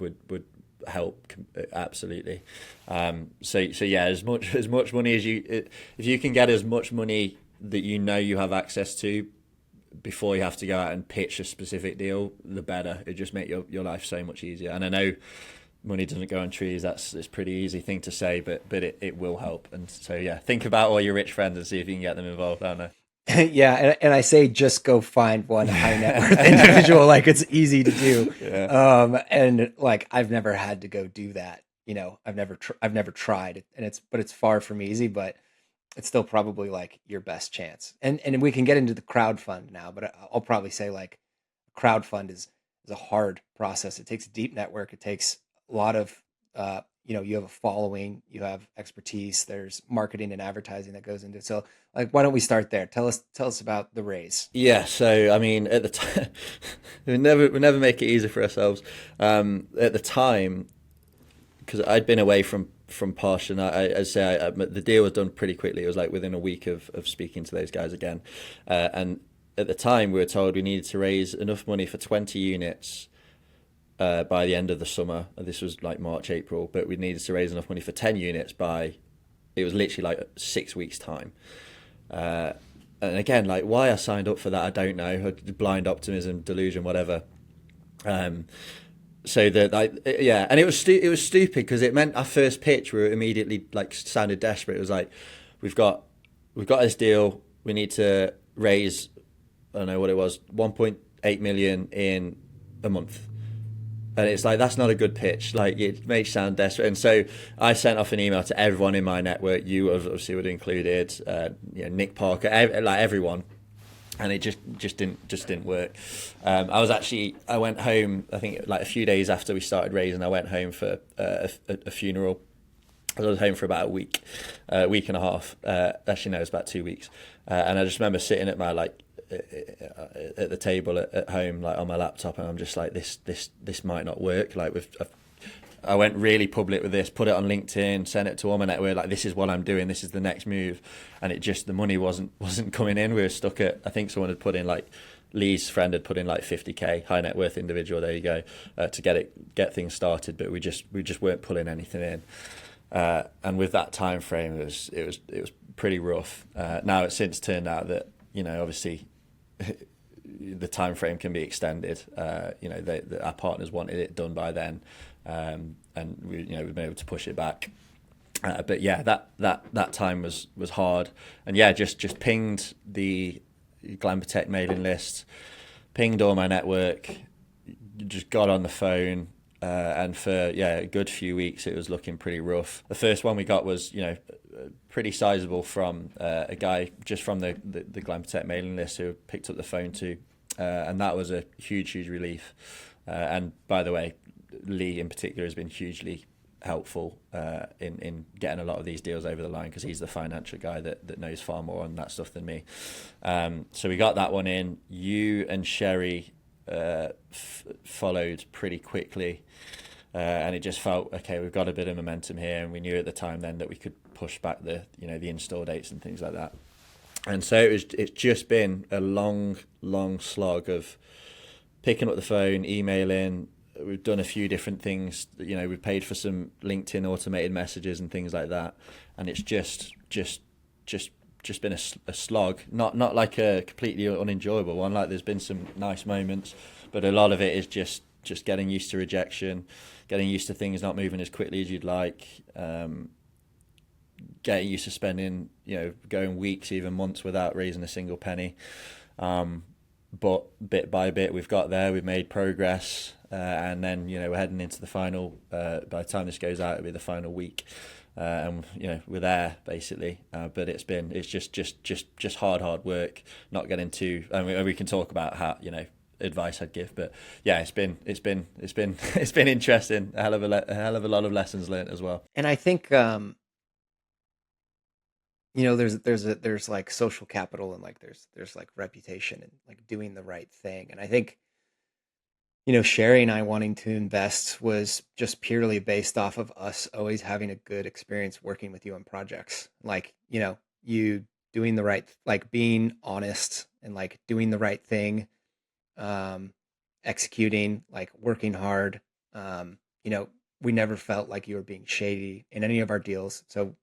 help absolutely. So yeah, as much money as if you can get as much money that you have access to before you have to go out and pitch a specific deal, the better. It just make your life so much easier. And I know money doesn't grow on trees. It's a pretty easy thing to say, but it will help. And so yeah, think about all your rich friends and see if you can get them involved. I don't know. Yeah, and I say just go find one high net worth individual. Like, it's easy to do. Yeah. And like I've never had to go do that. I've never tried, and it's far from easy, but it's still probably like your best chance. And we can get into the crowdfund now, but I'll probably say like crowdfund is a hard process. It takes a deep network. It takes a lot of you have a following, you have expertise, there's marketing and advertising that goes into it. So like, why don't we start there? Tell us about the raise. Yeah, so I mean, at the time, we never make it easy for ourselves. At the time, because I'd been away from Posh, and the deal was done pretty quickly. It was like within a week of speaking to those guys again. And at the time, we were told we needed to raise enough money for 20 units by the end of the summer. This was like March, April, but we needed to raise enough money for 10 units it was literally like 6 weeks time. And again, like, why I signed up for that, I don't know. Blind optimism, delusion, whatever. So that, like, yeah, and it was stupid because it meant our first pitch, we were immediately like sounded desperate. It was like, we've got this deal. We need to raise, I don't know what it was, 1.8 million in a month. And it's like, that's not a good pitch. Like, it makes you sound desperate. And so I sent off an email to everyone in my network. You obviously would included, Nick Parker, like everyone. And it just didn't work. I went home, I think like a few days after we started raising, I went home for a funeral. I was home for about a week and a half. Actually, no, it was about 2 weeks. And I just remember sitting at my at the table at home, like on my laptop, and I'm just like, this might not work. Like, I went really public with this, put it on LinkedIn, sent it to all my network, like, this is what I'm doing, this is the next move. And the money wasn't coming in. We were stuck at, I think someone had put in like Lee's friend had put in like 50k, high net worth individual, there you go, to get things started, but we just weren't pulling anything in. And with that time frame, it was pretty rough. Now it's since turned out that, obviously the time frame can be extended. Our partners wanted it done by then, and we've been able to push it back. But yeah, that time was hard, and yeah, just pinged the Glamping mailing list, pinged all my network, just got on the phone. And for a good few weeks, it was looking pretty rough. The first one we got was, pretty sizable from a guy just from the Glamping mailing list who picked up the phone to, and that was a huge relief. And by the way, Lee in particular has been hugely helpful in getting a lot of these deals over the line, because he's the financial guy that knows far more on that stuff than me. So we got that one in. You and Sherry followed pretty quickly, and it just felt okay, we've got a bit of momentum here, and we knew at the time then that we could push back the install dates and things like that. And so it's just been a long slog of picking up the phone, emailing. We've done a few different things, we've paid for some LinkedIn automated messages and things like that, and it's just been a slog, not like a completely unenjoyable one. Like, there's been some nice moments, but a lot of it is just getting used to rejection, getting used to things not moving as quickly as you'd like, getting used to spending, going weeks, even months without raising a single penny. But bit by bit, we've got there, we've made progress, and then, we're heading into the final, by the time this goes out, it'll be the final week. And we're there basically, but it's just hard work. Not getting too. I mean, we can talk about how advice I'd give, but yeah, it's been interesting. A hell of a lot of lessons learned as well. And I think there's like social capital, and like there's like reputation and like doing the right thing. And I think Sherry and I wanting to invest was just purely based off of us always having a good experience working with you on projects. Like, you doing the right, like being honest and like doing the right thing, executing, like working hard. We never felt like you were being shady in any of our deals. So,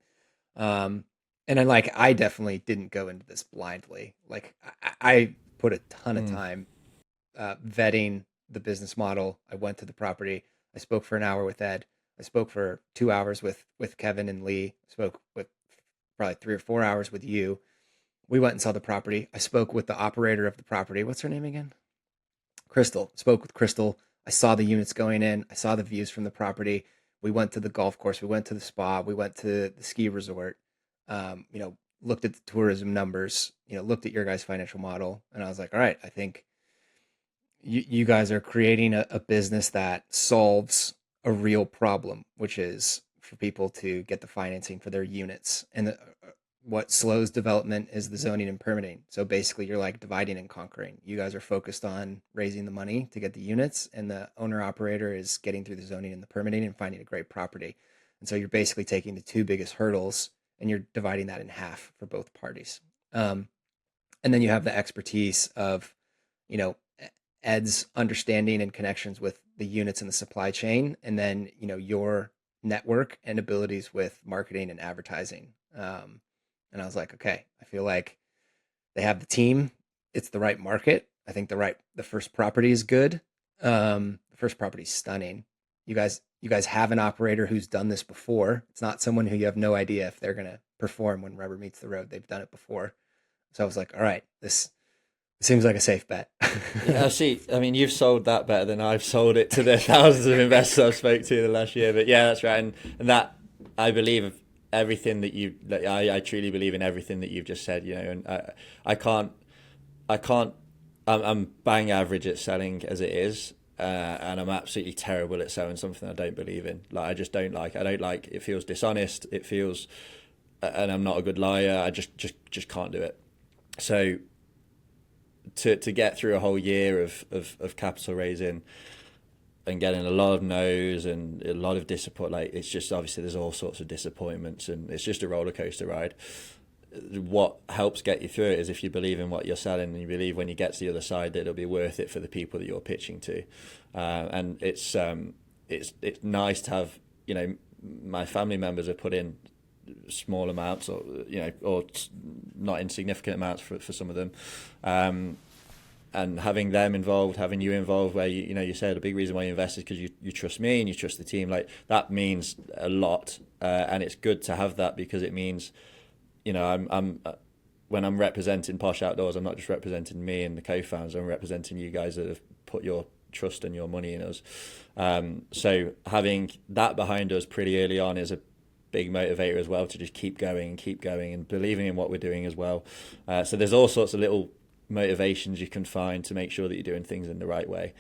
and I definitely didn't go into this blindly. Like I put a ton of time vetting the business model. I went to the property. I spoke for an hour with Ed. I spoke for 2 hours with Kevin and Lee. I spoke with probably 3 or 4 hours with you. We went and saw the property. I spoke with the operator of the property. What's her name again? Crystal. Spoke with Crystal. I saw the units going in. I saw the views from the property. We went to the golf course. We went to the spa. We went to the ski resort. Looked at the tourism numbers, looked at your guys' financial model. And I was like, all right, I think you guys are creating a business that solves a real problem, which is for people to get the financing for their units. And what slows development is the zoning and permitting. So basically, you're like dividing and conquering. You guys are focused on raising the money to get the units, and the owner operator is getting through the zoning and the permitting and finding a great property. And so you're basically taking the two biggest hurdles and you're dividing that in half for both parties. And then you have the expertise of, Ed's understanding and connections with the units in the supply chain, and then, your network and abilities with marketing and advertising. And I was like, okay, I feel like they have the team. It's the right market. I think the first property is good. The first property is stunning. You guys have an operator who's done this before. It's not someone who you have no idea if they're going to perform when rubber meets the road. They've done it before. So I was like, all right, this seems like a safe bet. Yeah, see, I mean, you've sold that better than I've sold it to the thousands of investors I've spoke to in the last year. But yeah, that's right. And that, I believe everything that I truly believe in everything that you've just said, and I'm bang average at selling as it is. And I'm absolutely terrible at selling something I don't believe in. Like, I just don't like. It feels dishonest. It feels, and I'm not a good liar. I just can't do it. So to get through a whole year of capital raising and getting a lot of no's and a lot of disappointment, like, it's just, obviously there's all sorts of disappointments, and it's just a roller coaster ride. what helps get you through it is if you believe in what you're selling and you believe when you get to the other side that it'll be worth it for the people that you're pitching to. And it's nice to have, my family members have put in small amounts, or or not insignificant amounts for some of them, and having them involved, having you involved, where you said a big reason why you invest is because you trust me and you trust the team. Like, that means a lot, and it's good to have that, because it means, I'm when I'm representing Posh Outdoors, I'm not just representing me and the co-founders, I'm representing you guys that have put your trust and your money in us. So having that behind us pretty early on is a big motivator as well, to just keep going and believing in what we're doing as well. So there's all sorts of little motivations you can find to make sure that you're doing things in the right way.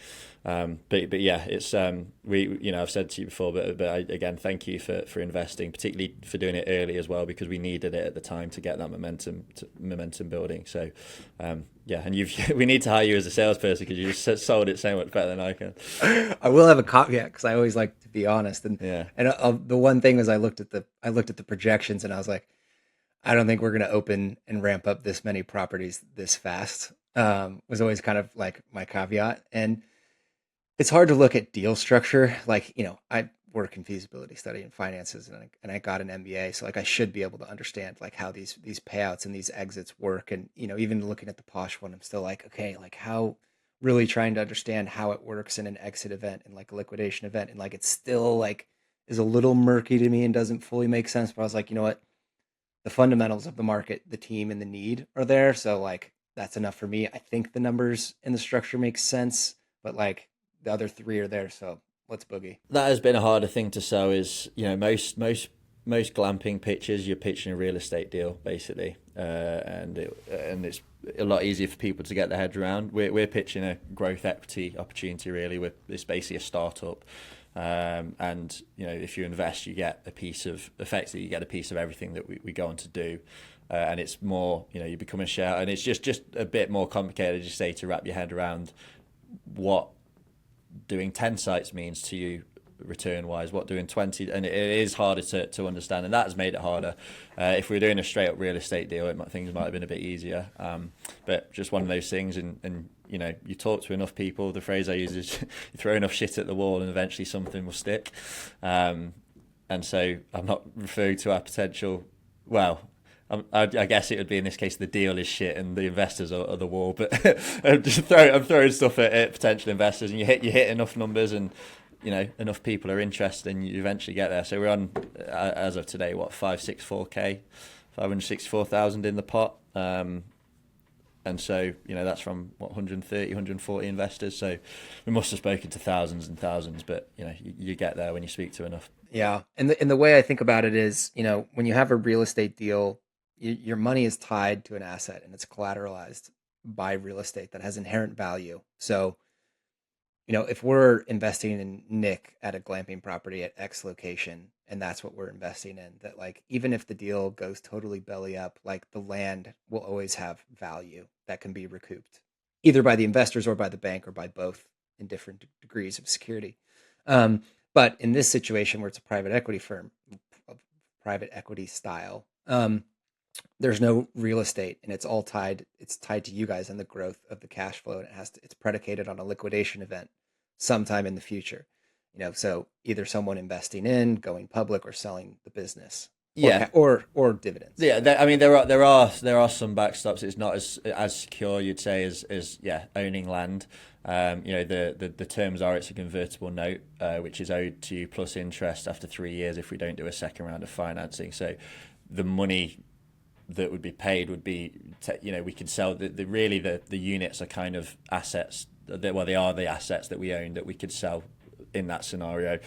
But yeah, it's I've said to you before, but again, thank you for investing, particularly for doing it early as well, because we needed it at the time to get that momentum building. So yeah, and we need to hire you as a salesperson, because you just sold it so much better than I can. I will have a caveat, because I always like to be honest, and yeah, and the one thing was I looked at the projections, and I was like, I don't think we're going to open and ramp up this many properties this fast. Was always kind of like my caveat. And it's hard to look at deal structure. Like, I work in feasibility study and finances, and I got an MBA. So like, I should be able to understand like how these payouts and these exits work. And, even looking at the Posh one, I'm still like, okay, like how, really trying to understand how it works in an exit event and like a liquidation event. And like, it's still like is a little murky to me and doesn't fully make sense. But I was like, you know what? The fundamentals of the market, the team, and the need are there. So like, that's enough for me. I think the numbers and the structure makes sense, but like the other three are there. So let's boogie. That has been a harder thing to sell. Is most glamping pitches, you're pitching a real estate deal basically, and it's a lot easier for people to get their heads around. We're pitching a growth equity opportunity. Really, it's basically a startup. And if you invest, you get a piece of everything that we go on to do, and it's more, you become a share, and it's just a bit more complicated, as you say, to wrap your head around what doing 10 sites means to you return wise, what doing 20, and it is harder to understand, and that has made it harder. If we were doing a straight up real estate deal, things might have been a bit easier, but just one of those things. And you talk to enough people, the phrase I use is you throw enough shit at the wall and eventually something will stick. And so I'm not referring to our potential, well, I guess it would be in this case the deal is shit and the investors are the wall, but I'm throwing stuff at potential investors, and you hit enough numbers, and enough people are interested, and you eventually get there. So we're on, as of today, 564,000 in the pot. And so, that's from 130, 140 investors. So we must have spoken to thousands and thousands, but you get there when you speak to enough. Yeah. And the way I think about it is, when you have a real estate deal, your money is tied to an asset and it's collateralized by real estate that has inherent value. So, if we're investing in Nick at a glamping property at X location, and that's what we're investing in, that like, even if the deal goes totally belly up, like the land will always have value that can be recouped either by the investors or by the bank or by both in different degrees of security. But in this situation where it's a private equity firm, private equity style, there's no real estate, and it's all tied to you guys and the growth of the cash flow. And it's predicated on a liquidation event sometime in the future. So either someone investing in, going public, or selling the business. Or dividends. Yeah, there are some backstops. It's not as secure, you'd say, as owning land. The terms are, it's a convertible note, which is owed to you plus interest after 3 years if we don't do a second round of financing. So the money that would be paid would be, we could sell the units are kind of assets. They are the assets that we own that we could sell in that scenario.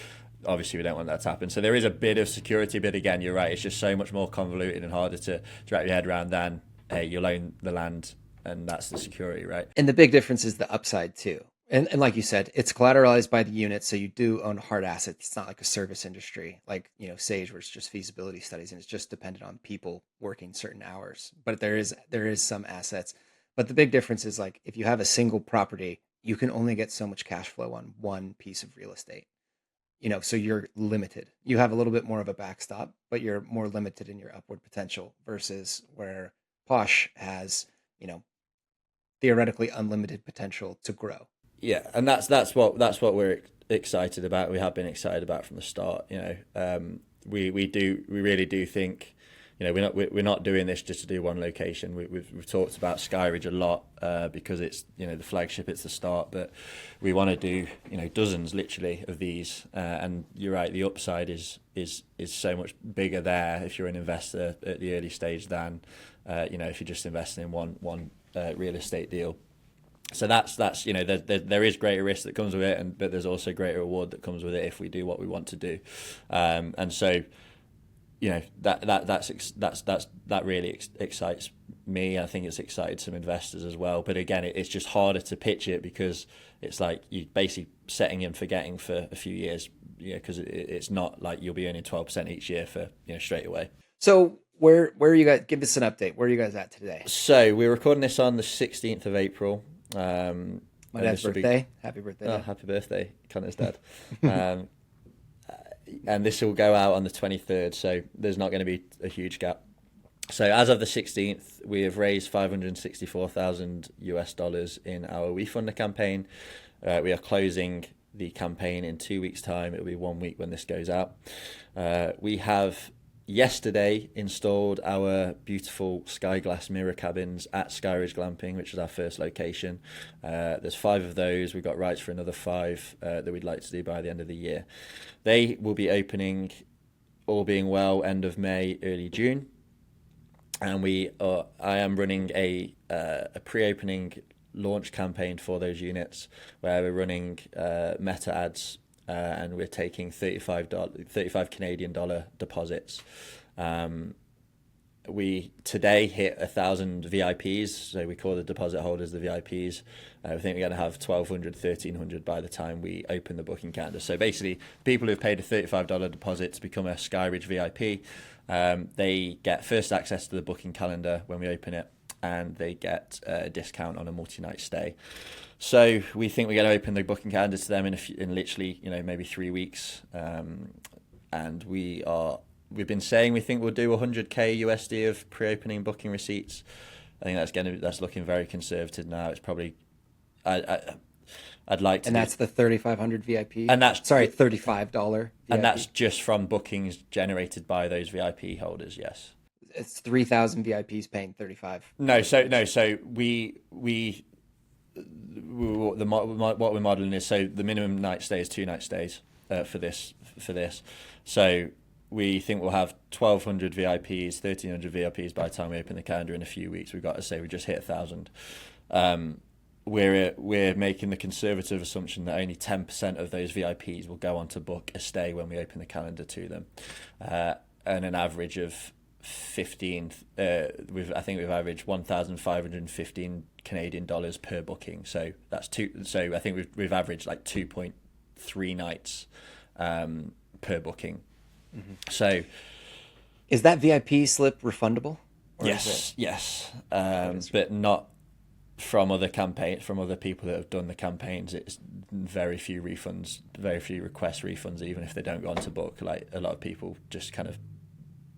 Obviously, we don't want that to happen. So there is a bit of security, but again, you're right. It's just so much more convoluted and harder to wrap your head around than, hey, you'll own the land and that's the security, right? And the big difference is the upside too. And like you said, it's collateralized by the unit, so you do own hard assets. It's not like a service industry like, Sage, where it's just feasibility studies and it's just dependent on people working certain hours. But there is some assets. But the big difference is, like, if you have a single property, you can only get so much cash flow on one piece of real estate. so you're limited. You have a little bit more of a backstop, but you're more limited in your upward potential versus where Posh has, theoretically unlimited potential to grow. Yeah, and that's what we're excited about. We have been excited about from the start. We really do think, we're not doing this just to do one location. We've talked about Skyridge a lot because it's the flagship, it's the start, but we want to do dozens literally of these. And you're right, the upside is so much bigger there if you're an investor at the early stage than if you're just investing in one real estate deal. So that's there is greater risk that comes with it, but there's also greater reward that comes with it if we do what we want to do, and so that really excites me. I think it's excited some investors as well. But again, it's just harder to pitch it because it's like you're basically setting and forgetting for a few years, because it's not like you'll be earning 12% each year for straight away. So where are you guys? Give us an update. Where are you guys at today? So we're recording this on the 16th of April. My dad's birthday. Happy birthday. Oh, happy birthday, Connor's dad. And this will go out on the 23rd, so there's not going to be a huge gap. So as of the 16th, we have raised $564,000 in our WeFunder campaign. We are closing the campaign in 2 weeks' time. It'll be 1 week when this goes out. We have yesterday installed our beautiful sky glass mirror cabins at Skyridge Glamping, which is our first location. There's 5 of those. We've got rights for another 5 that we'd like to do by the end of the year. They will be opening, all being well, end of May, early June. And I am running a pre-opening launch campaign for those units where we're running meta ads, and we're taking $35 Canadian dollar deposits. We today hit 1,000 VIPs, so we call the deposit holders the VIPs. I think we're going to have 1,200, 1,300 by the time we open the booking calendar. So basically, people who've paid a $35 deposit to become a Skyridge VIP, they get first access to the booking calendar when we open it, and they get a discount on a multi-night stay. So we think we're going to open the booking calendar to them in literally, maybe 3 weeks. And we've been saying we think we'll do 100K USD of pre-opening booking receipts. I think that's looking very conservative now. It's probably, I'd like to. And that's the 3,500 VIP. And that's $35 VIP. And that's just from bookings generated by those VIP holders. Yes. It's 3,000 VIPs paying 35. So what we're modeling is, so the minimum night stay is 2 night stays for this. So we think we'll have 1,200 VIPs, 1,300 VIPs by the time we open the calendar in a few weeks. We've got to say we just hit 1,000. We're making the conservative assumption that only 10% of those VIPs will go on to book a stay when we open the calendar to them, and an average of 15. I think we've averaged 1,515 Canadian dollars per booking. So that's So I think we've averaged like 2.3 nights per booking. Mm-hmm. So is that VIP slip refundable? Yes, but not from other people that have done the campaigns. It's very few refunds, very few request refunds, even if they don't go on to book. Like, a lot of people just kind of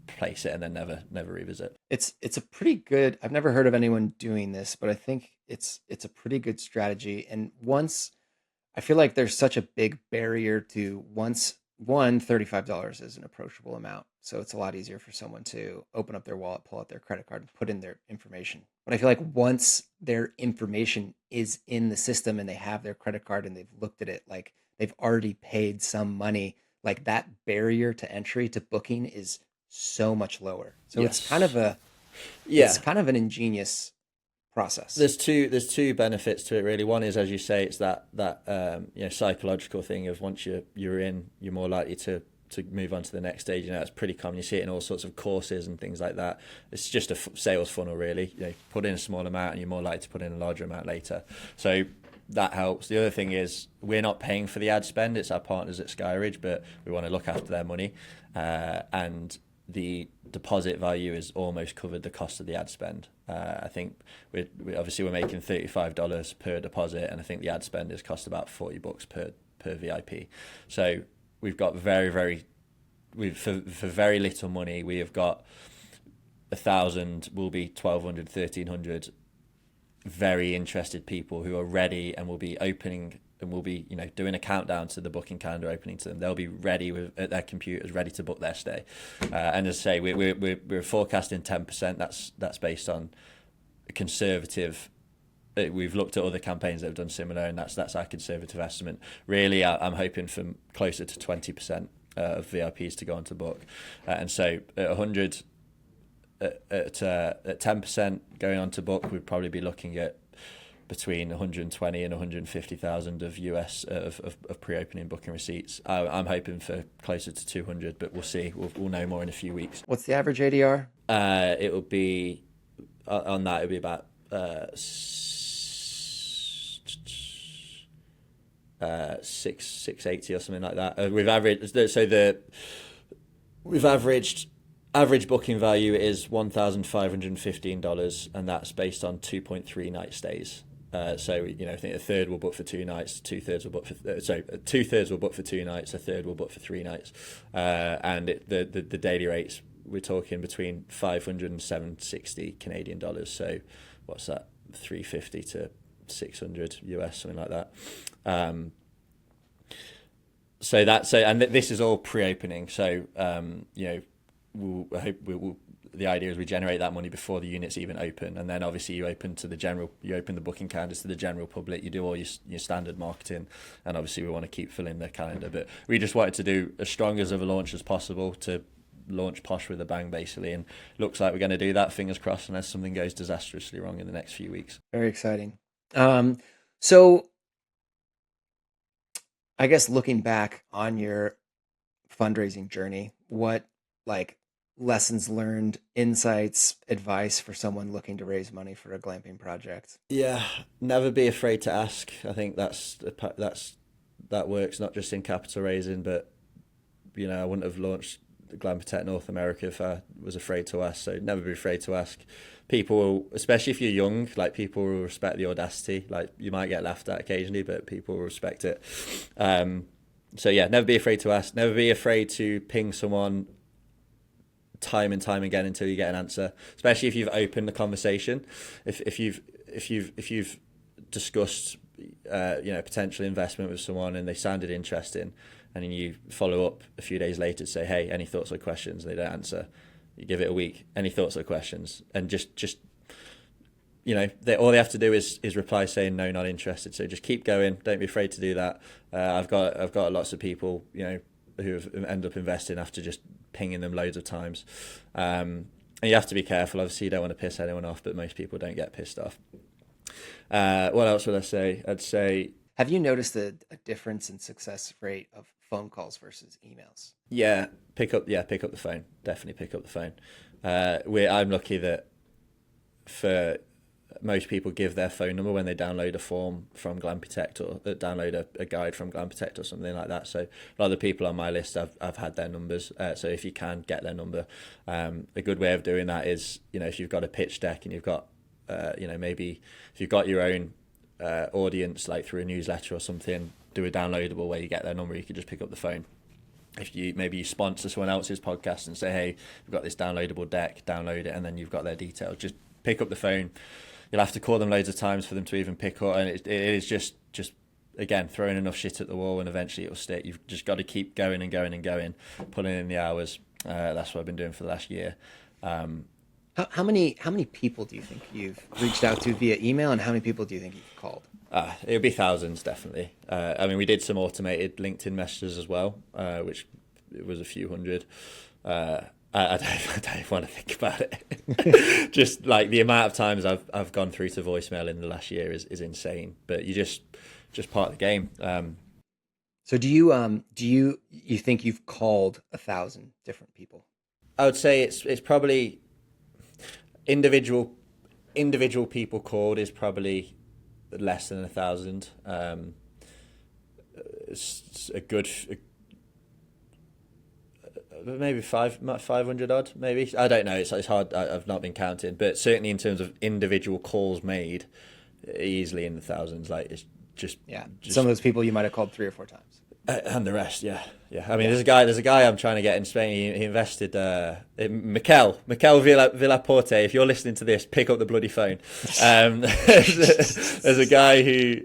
place it and then never revisit. It's a pretty good, I've never heard of anyone doing this, but I think it's a pretty good strategy. And I feel like there's such a big barrier to $35 is an approachable amount. So it's a lot easier for someone to open up their wallet, pull out their credit card, and put in their information. But I feel like once their information is in the system and they have their credit card and they've looked at it, like they've already paid some money, like that barrier to entry to booking is so much lower. So yes. It's kind of an ingenious process. There's two benefits to it, really. One is, as you say, it's that psychological thing of once you're in, you're more likely to move on to the next stage. It's pretty common. You see it in all sorts of courses and things like that. It's just a sales funnel, really. Put in a small amount and you're more likely to put in a larger amount later. So that helps. The other thing is, we're not paying for the ad spend. It's our partners at Skyridge, but we want to look after their money. And the deposit value has almost covered the cost of the ad spend. I think we're making $35 per deposit, and I think the ad spend has cost about $40 per VIP. So we've got for very little money, we have got 1,000, will be 1,200, 1,300 very interested people who are ready and will be opening and will be, doing a countdown to the booking calendar opening to them. They'll be ready at their computers, ready to book their stay. And as I say, we're forecasting 10%. That's based on a conservative. We've looked at other campaigns that have done similar, and that's our conservative estimate. Really, I'm hoping for closer to 20% of VIPs to go on to book, and so at 100. At 10% going on to book, we'd probably be looking at between 120 and 150,000 of US of pre-opening booking receipts. I'm hoping for closer to 200, but we'll see. We'll know more in a few weeks. What's the average ADR? It will be on that. It'll be about 680 or something like that. Average booking value is $1,515, and that's based on 2.3 night stays. I think a third will book for 2 nights, 2/3 will book for 2/3 will book for 2 nights, a third will book for 3 nights, and the daily rates, we're talking between 500 and 760 Canadian dollars. So what's that? 350 to 600 US, something like that. And this is all pre-opening. So the idea is we generate that money before the units even open, and then obviously you open the booking calendars to the general public. You do all your standard marketing, and obviously we want to keep filling the calendar. But we just wanted to do as strong as of a launch as possible to launch Posh with a bang, basically, and looks like we're going to do that. Fingers crossed, unless something goes disastrously wrong in the next few weeks. Very exciting. So I guess looking back on your fundraising journey, what lessons learned, insights, advice for someone looking to raise money for a glamping project? Yeah, never be afraid to ask. I think that works not just in capital raising, but I wouldn't have launched Glam Protect North America if I was afraid to ask. So never be afraid to ask. People will, especially if you're young, people will respect the audacity. You might get laughed at occasionally, but people will respect it. So yeah, never be afraid to ask. Never be afraid to ping someone time and time again until you get an answer, especially if you've opened the conversation. If you've discussed potential investment with someone and they sounded interesting, and then you follow up a few days later to say, hey, any thoughts or questions, and they don't answer, you give it a week, any thoughts or questions, and just all they have to do is reply saying no, not interested. So just keep going, don't be afraid to do that. I've got lots of people who have end up investing after just pinging them loads of times. And you have to be careful. Obviously, you don't want to piss anyone off, but most people don't get pissed off. What else would I say? I'd say... Have you noticed a difference in success rate of phone calls versus emails? Yeah, pick up the phone. Definitely pick up the phone. I'm lucky that for most people give their phone number when they download a form from Glam Protect or download a guide from Glam Protect or something like that. So a lot of the people on my list, I've had their numbers. So if you can get their number, a good way of doing that is, if you've got a pitch deck and you've got, maybe if you've got your own audience, through a newsletter or something, do a downloadable where you get their number. You could just pick up the phone. If you sponsor someone else's podcast and say, hey, we've got this downloadable deck, download it, and then you've got their details, just pick up the phone. You'll have to call them loads of times for them to even pick up, and it is just again throwing enough shit at the wall, and eventually it'll stick. You've just got to keep going and going and going, putting in the hours. That's what I've been doing for the last year. How many people do you think you've reached out to via email, and how many people do you think you've called? It'll be thousands, definitely. We did some automated LinkedIn messages as well, which it was a few hundred. I don't want to think about it. Just the amount of times I've gone through to voicemail in the last year is insane. But you just part of the game. So do you think you've called 1,000 different people? I would say it's probably individual people called is probably less than 1,000. It's a good. Maybe 500 odd, maybe. I don't know. It's hard. I've not been counting, but certainly in terms of individual calls made, easily in the thousands. It's just some of those people you might have called 3 or 4 times. And the rest, yeah. I mean, there's a guy I'm trying to get in Spain. He invested in Mikel Villaporte. If you're listening to this, pick up the bloody phone. There's a guy who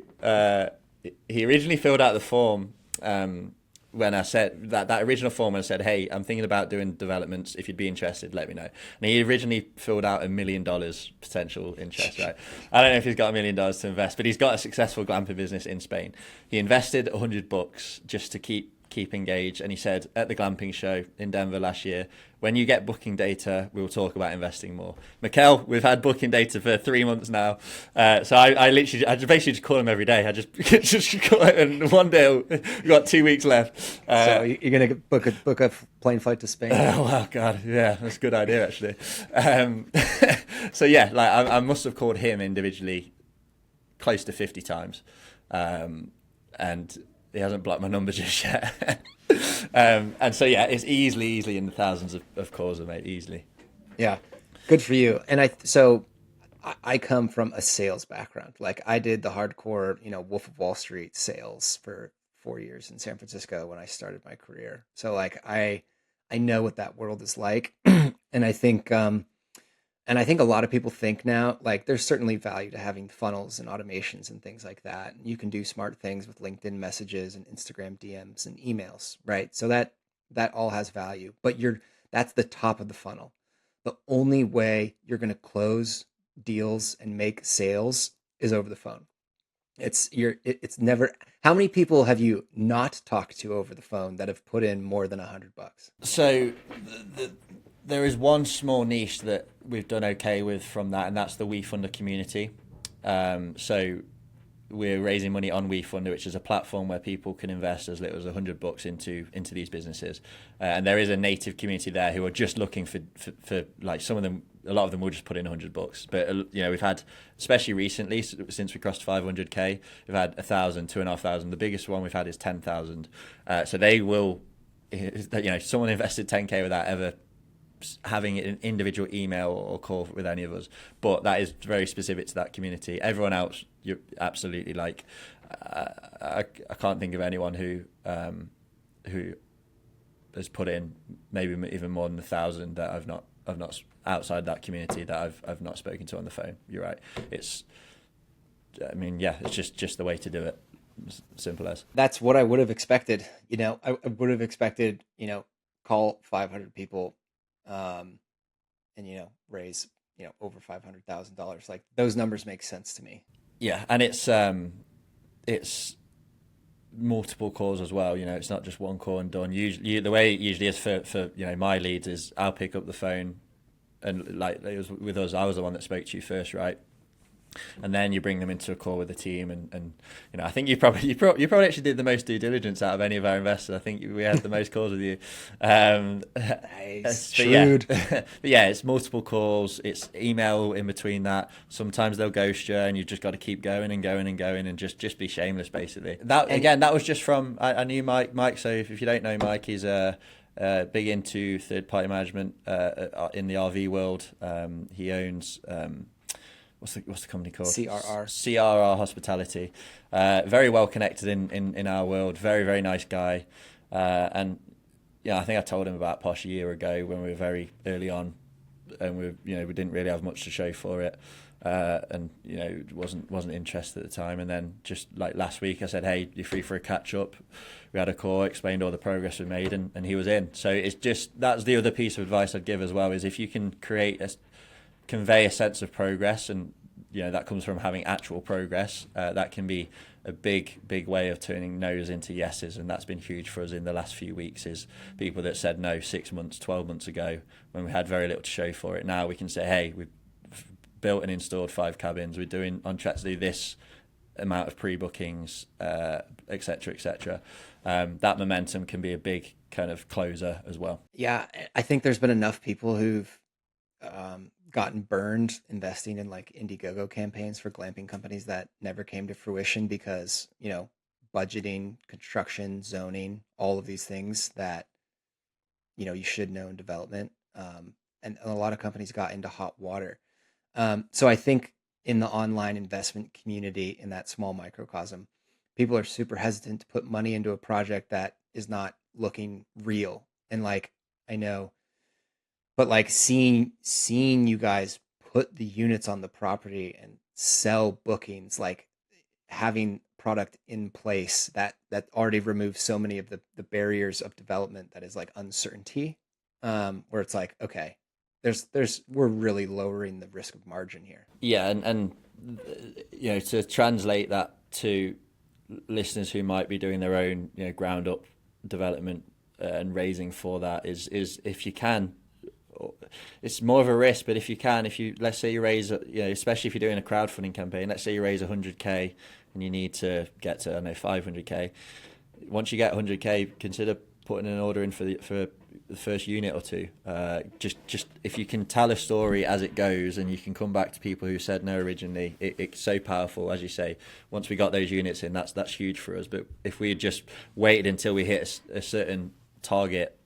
he originally filled out the form when I said that original form. When I said, "Hey, I'm thinking about doing developments. If you'd be interested, let me know." And he originally filled out $1 million potential interest. Right? I don't know if he's got $1 million to invest, but he's got a successful glamping business in Spain. He invested $100 just to keep engaged, and he said at the glamping show in Denver last year, when you get booking data, we'll talk about investing more. Mikel, we've had booking data for 3 months now, so I basically just call him every day. I just call him, and one day we've got 2 weeks left. So you're gonna book a plane flight to Spain? Oh wow, God, yeah, that's a good idea actually. So yeah, like I must have called him individually close to 50 times, and he hasn't blocked my number just yet. And so yeah, it's easily in the thousands of calls, mate, easily. Yeah, good for you. And I come from a sales background. Like I did the hardcore, Wolf of Wall Street sales for 4 years in San Francisco when I started my career. So like I know what that world is like. And I think a lot of people think now, like there's certainly value to having funnels and automations and things like that. You can do smart things with LinkedIn messages and Instagram DMs and emails, right? So that all has value, but that's the top of the funnel. The only way you're going to close deals and make sales is over the phone. It's never. How many people have you not talked to over the phone that have put in more than $100? So there is one small niche that we've done okay with from that, and that's the WeFunder community. So we're raising money on WeFunder, which is a platform where people can invest as little as $100 into these businesses. And there is a native community there who are just looking for like some of them, a lot of them will just put in $100. But we've had, especially recently, since we crossed 500k, we've had 1,000, 2,500. The biggest one we've had is 10,000. So they will, someone invested 10k without ever having an individual email or call with any of us, but that is very specific to that community. Everyone else, you're absolutely like, I can't think of anyone who has put in maybe even more than 1,000 that I've not outside that community that I've not spoken to on the phone. You're right. It's just the way to do it. Simple as. That's what I would have expected. I would have expected, call 500 people, and raise over $500,000. Like those numbers make sense to me. Yeah, and it's multiple calls as well. It's not just one call and done. Usually, the way it usually is for my leads is I'll pick up the phone, and like it was with us, I was the one that spoke to you first, right? And then you bring them into a call with the team, and I think you probably actually did the most due diligence out of any of our investors. I think we had the most calls with you. Nice. Shrewd. But yeah, it's multiple calls. It's email in between that. Sometimes they'll ghost you, and you've just got to keep going and going and going, and just be shameless, basically. That was just from I knew Mike. So if you don't know Mike, he's big into third-party management in the RV world. He owns. What's the company called? CRR Hospitality. Very well connected in our world. Very, very nice guy. And I think I told him about Posh a year ago when we were very early on, and we didn't really have much to show for it, and wasn't interested at the time. And then just like last week, I said, "Hey, you're free for a catch up?" We had a call, explained all the progress we made, and he was in. So it's just that's the other piece of advice I'd give as well is if you can convey a sense of progress, and that comes from having actual progress, that can be a big way of turning no's into yeses. And that's been huge for us in the last few weeks, is people that said no 6 months, 12 months ago when we had very little to show for it. Now we can say, hey, we've built and installed 5 cabins, we're on track to do this amount of pre-bookings, etc. That momentum can be a big kind of closer as well. Yeah, I think there's been enough people who've gotten burned investing in like Indiegogo campaigns for glamping companies that never came to fruition because, budgeting, construction, zoning, all of these things that, you should know in development. And a lot of companies got into hot water. So I think in the online investment community, in that small microcosm, people are super hesitant to put money into a project that is not looking real. And like, I know, but like seeing you guys put the units on the property and sell bookings, like having product in place that already removes so many of the barriers of development, that is like uncertainty, where it's like, okay, we're really lowering the risk of margin here. Yeah, and to translate that to listeners who might be doing their own ground up development and raising for that is if you can, it's more of a risk, but if you let's say you raise especially if you're doing a crowdfunding campaign, let's say you raise 100k and you need to get to 500k. Once you get 100k, consider putting an order in for the first unit or two. Just if you can tell a story as it goes, and you can come back to people who said no originally, it's so powerful. As you say, once we got those units in, that's huge for us. But if we had just waited until we hit a certain target,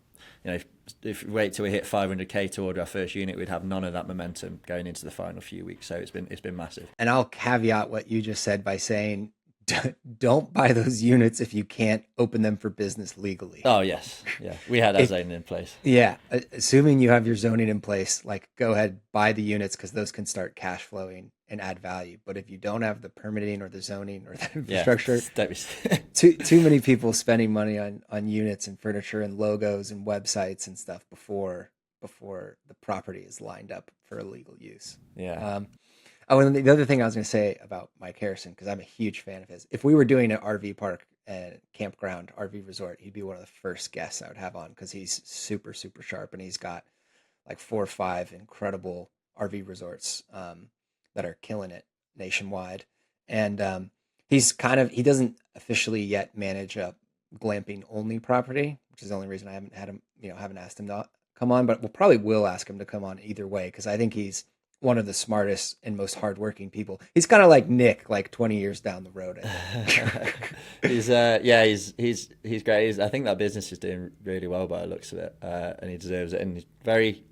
if we wait till we hit 500k to order our first unit, we'd have none of that momentum going into the final few weeks. So it's been massive. And I'll caveat what you just said by saying, don't buy those units if you can't open them for business legally. Oh yes, yeah, we had that zoning in place. Yeah, assuming you have your zoning in place, like go ahead, buy the units, because those can start cash flowing and add value. But if you don't have the permitting or the zoning or the infrastructure, too many people spending money on units and furniture and logos and websites and stuff before the property is lined up for illegal use. Yeah. Oh, and the other thing I was going to say about Mike Harrison, because I'm a huge fan of his. If we were doing an RV park and campground, RV resort, he'd be one of the first guests I would have on, because he's super, super sharp, and he's got like 4 or 5 incredible RV resorts that are killing it nationwide. And he doesn't officially yet manage a glamping only property, which is the only reason I haven't asked him to come on, but probably will ask him to come on either way, because I think he's one of the smartest and most hardworking people. He's kind of like Nick, like 20 years down the road. He's great. I think that business is doing really well by the looks of it, and he deserves it. And he's very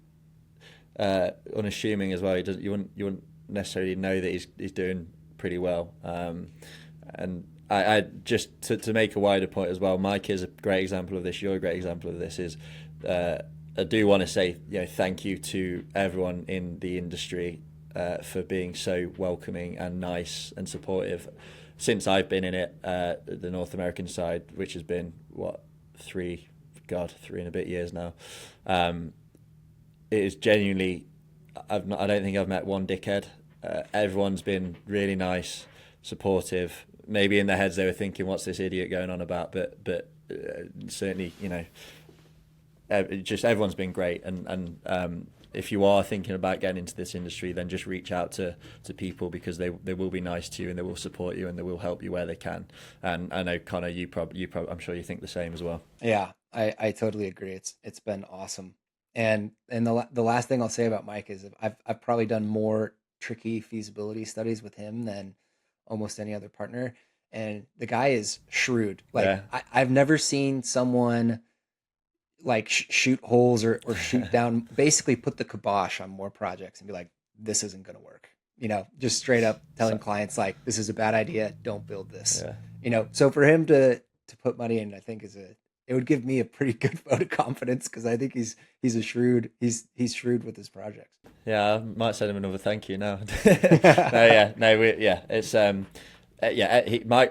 unassuming as well. You wouldn't necessarily know that he's doing pretty well. And I just to make a wider point as well, Mike is a great example of this. You're a great example of this. I do want to say, thank you to everyone in the industry for being so welcoming and nice and supportive since I've been in it, the North American side, which has been, 3 and a bit years now. It is genuinely, I don't think I've met one dickhead. Everyone's been really nice, supportive. Maybe in their heads they were thinking, what's this idiot going on about? But certainly, just everyone's been great, and if you are thinking about getting into this industry, then just reach out to people, because they will be nice to you, and they will support you, and they will help you where they can. And I know, Connor, you probably I'm sure you think the same as well. Yeah, I totally agree. It's been awesome. And the last thing I'll say about Mike is I've probably done more tricky feasibility studies with him than almost any other partner, and the guy is shrewd. I've never seen someone like shoot holes or shoot down, basically put the kibosh on more projects and be like, this isn't going to work. Just straight up telling clients, like, this is a bad idea. Don't build this. Yeah. So for him to put money in, I think it would give me a pretty good vote of confidence, because I think he's shrewd with his projects. Yeah, I might send him another thank you now.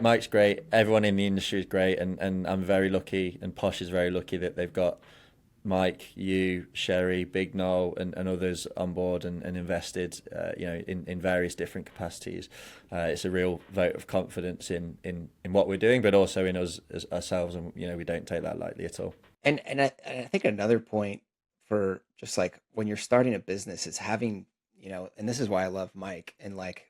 Mike's great. Everyone in the industry is great, and I'm very lucky, and Posh is very lucky that they've got Mike, you, Sherry, Big Noel, and others on board and invested, in various different capacities. It's a real vote of confidence in what we're doing, but also in us as ourselves, and we don't take that lightly at all. And I think another point for just like when you're starting a business is having, and this is why I love Mike, and like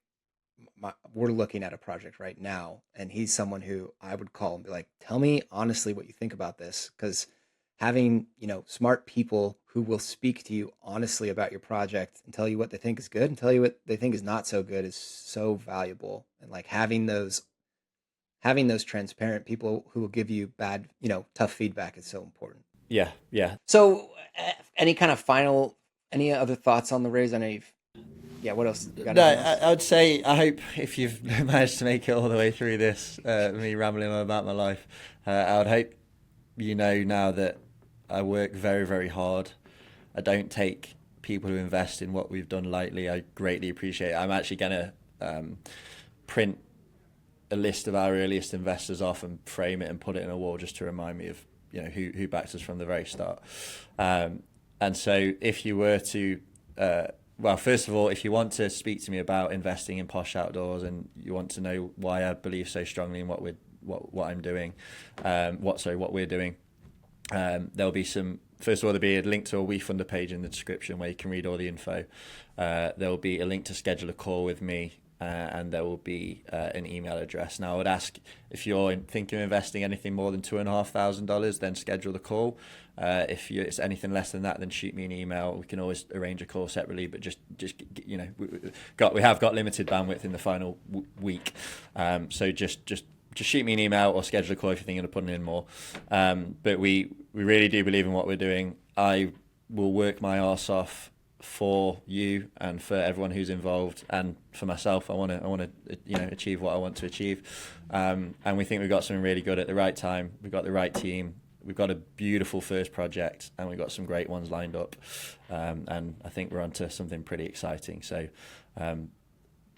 we're looking at a project right now, and he's someone who I would call and be like, tell me honestly what you think about this, because having smart people who will speak to you honestly about your project and tell you what they think is good and tell you what they think is not so good is so valuable. And like having those transparent people who will give you bad, tough feedback is so important. Yeah. So any other thoughts on the raise? I know you've yeah, what else? You got No, anything else? I would say I hope if you've managed to make it all the way through this, me rambling on about my life, I would hope you know now that I work very, very hard. I don't take people who invest in what we've done lightly. I greatly appreciate it. I'm actually going to print a list of our earliest investors off and frame it and put it in a wall just to remind me of who backed us from the very start. And so if you were to well, first of all, if you want to speak to me about investing in Posh Outdoors and you want to know why I believe so strongly in what I'm doing, what we're doing, there'll be some. First of all, there'll be a link to a WeFunder page in the description where you can read all the info. There'll be a link to schedule a call with me, and there will be an email address. Now, I would ask if you're thinking of investing anything more than $2,500, then schedule the call. If it's anything less than that, then shoot me an email. We can always arrange a call separately, but just we have got limited bandwidth in the final week, so just shoot me an email or schedule a call if you're thinking of putting in more. But we really do believe in what we're doing. I will work my arse off for you and for everyone who's involved, and for myself. I want to achieve what I want to achieve, and we think we've got something really good at the right time. We've got the right team. We've got a beautiful first project, and we've got some great ones lined up, and I think we're onto something pretty exciting. So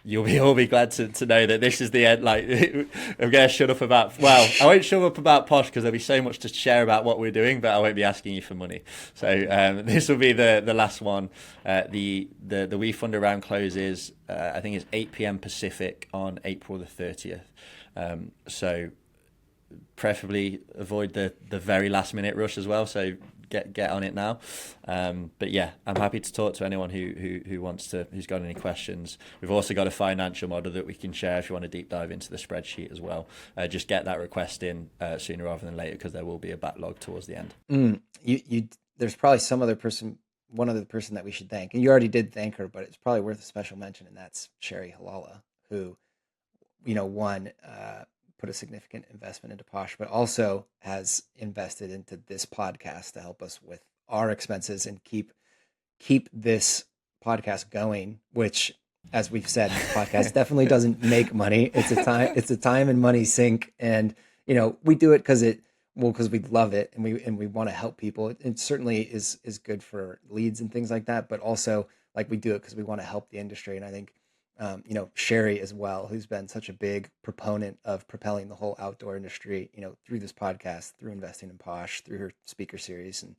you'll all be glad to know that this is the end. Like, I'm going to shut up about, well, I won't shut up about Posh because there'll be so much to share about what we're doing, but I won't be asking you for money. So this will be the last one. The WeFunder round closes, I think it's 8 p.m. Pacific on April the 30th. So preferably avoid the very last minute rush as well. So get on it now. But yeah, I'm happy to talk to anyone who's got any questions. We've also got a financial model that we can share if you want to deep dive into the spreadsheet as well. Just get that request in sooner rather than later, because there will be a backlog towards the end. There's probably one other person that we should thank, and you already did thank her, but it's probably worth a special mention, and that's Sherry Halala, who, put a significant investment into Posh, but also has invested into this podcast to help us with our expenses and keep this podcast going, which, as we've said, this podcast definitely doesn't make money. It's a time and money sink. And, we do it because we love it and we want to help people. It certainly is good for leads and things like that, but also, like, we do it because we want to help the industry. And I think, Sherry as well, who's been such a big proponent of propelling the whole outdoor industry, through this podcast, through investing in Posh, through her speaker series, and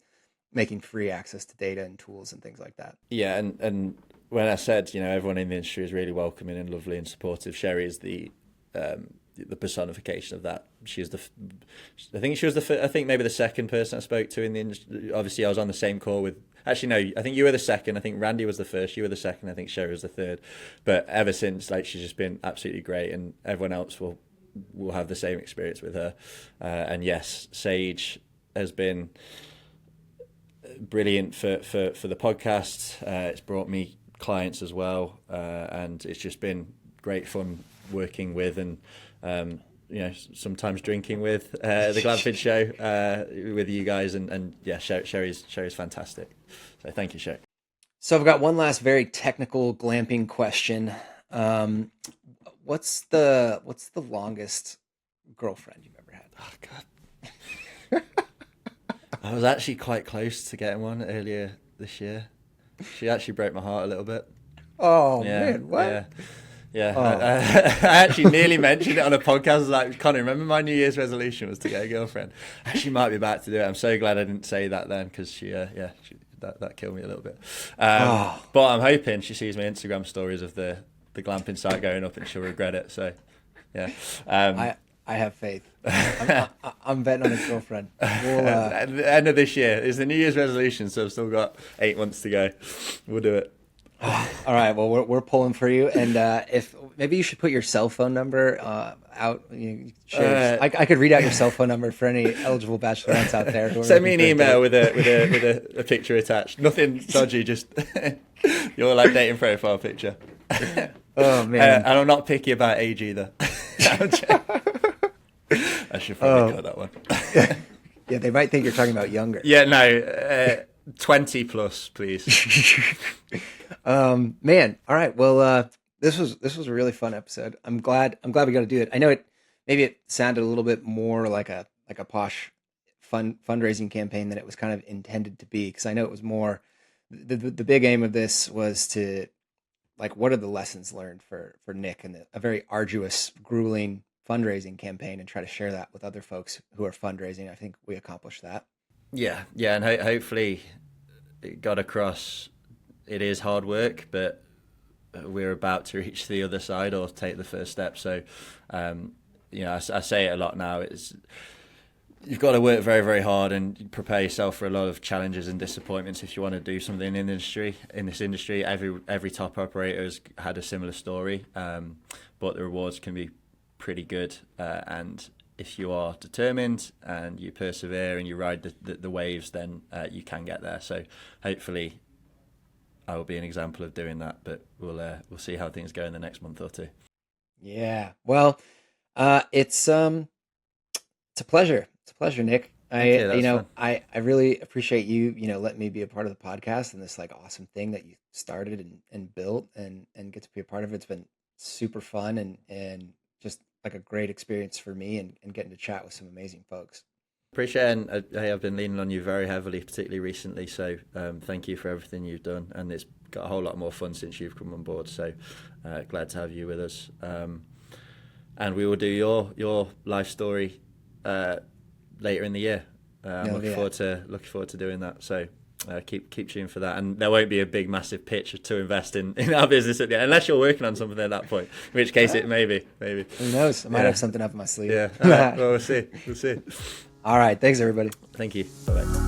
making free access to data and tools and things like that. Yeah. And when I said, everyone in the industry is really welcoming and lovely and supportive, Sherry is the personification of that. I think maybe the second person I spoke to in the industry. Obviously I was on the same call with, actually no, I think you were the second. I think Randy was the first, you were the second, I think Sherry was the third. But ever since, she's just been absolutely great, and everyone else will have the same experience with her. And yes, Sage has been brilliant for the podcast. It's brought me clients as well, and it's just been great fun working with and sometimes drinking with the Glamping show with you guys, and yeah, Sherry's fantastic. So thank you, Sherry. So I've got one last very technical glamping question. What's the longest girlfriend you've ever had? Oh God. I was actually quite close to getting one earlier this year. She actually broke my heart a little bit. Oh man, what? Yeah, I actually nearly mentioned it on a podcast. I was like, Connor, remember my New Year's resolution was to get a girlfriend. I actually might be back to do it. I'm so glad I didn't say that then, because that killed me a little bit. But I'm hoping she sees my Instagram stories of the glamping site going up and she'll regret it. So, yeah. I have faith. I'm betting on a girlfriend. At the end of this year is the New Year's resolution, so I've still got 8 months to go. We'll do it. All right. Well, we're pulling for you, and if maybe you should put your cell phone number out. I could read out your cell phone number for any eligible bachelorettes out there. Send me an email with a picture attached. Nothing dodgy, just your dating profile picture. Oh man! And I'm not picky about age either. I should probably cut that one. Yeah, they might think you're talking about younger. Yeah, no. 20 plus, please. Man. All right. Well, this was a really fun episode. I'm glad we got to do it. I know it sounded a little bit more like a Posh fundraising campaign than it was kind of intended to be, because I know it was more the big aim of this was to, like, what are the lessons learned for Nick and a very arduous, grueling fundraising campaign, and try to share that with other folks who are fundraising. I think we accomplished that. Yeah, and hopefully it got across. It is hard work, but we're about to reach the other side or take the first step. So, I say it a lot now. You've got to work very, very hard and prepare yourself for a lot of challenges and disappointments if you want to do something in this industry. Every top operator has had a similar story, but the rewards can be pretty good. And if you are determined and you persevere and you ride the waves, then you can get there. So hopefully I will be an example of doing that, but we'll see how things go in the next month or two. Yeah. Well, it's a pleasure. It's a pleasure, Nick. I really appreciate you, letting me be a part of the podcast and this, like, awesome thing that you started and built and get to be a part of it. It's been super fun and just like a great experience for me and getting to chat with some amazing folks. Appreciate it, and I've been leaning on you very heavily, particularly recently. So thank you for everything you've done, and it's got a whole lot more fun since you've come on board. So glad to have you with us, and we will do your life story later in the year. I'm looking forward to doing that. So keep tuned for that, and there won't be a big massive pitch to invest in our business at the end, unless you're working on something at that point, in which case it maybe who knows, I might have something up my sleeve. Well, we'll see. All right, thanks everybody. Thank you. Bye-bye.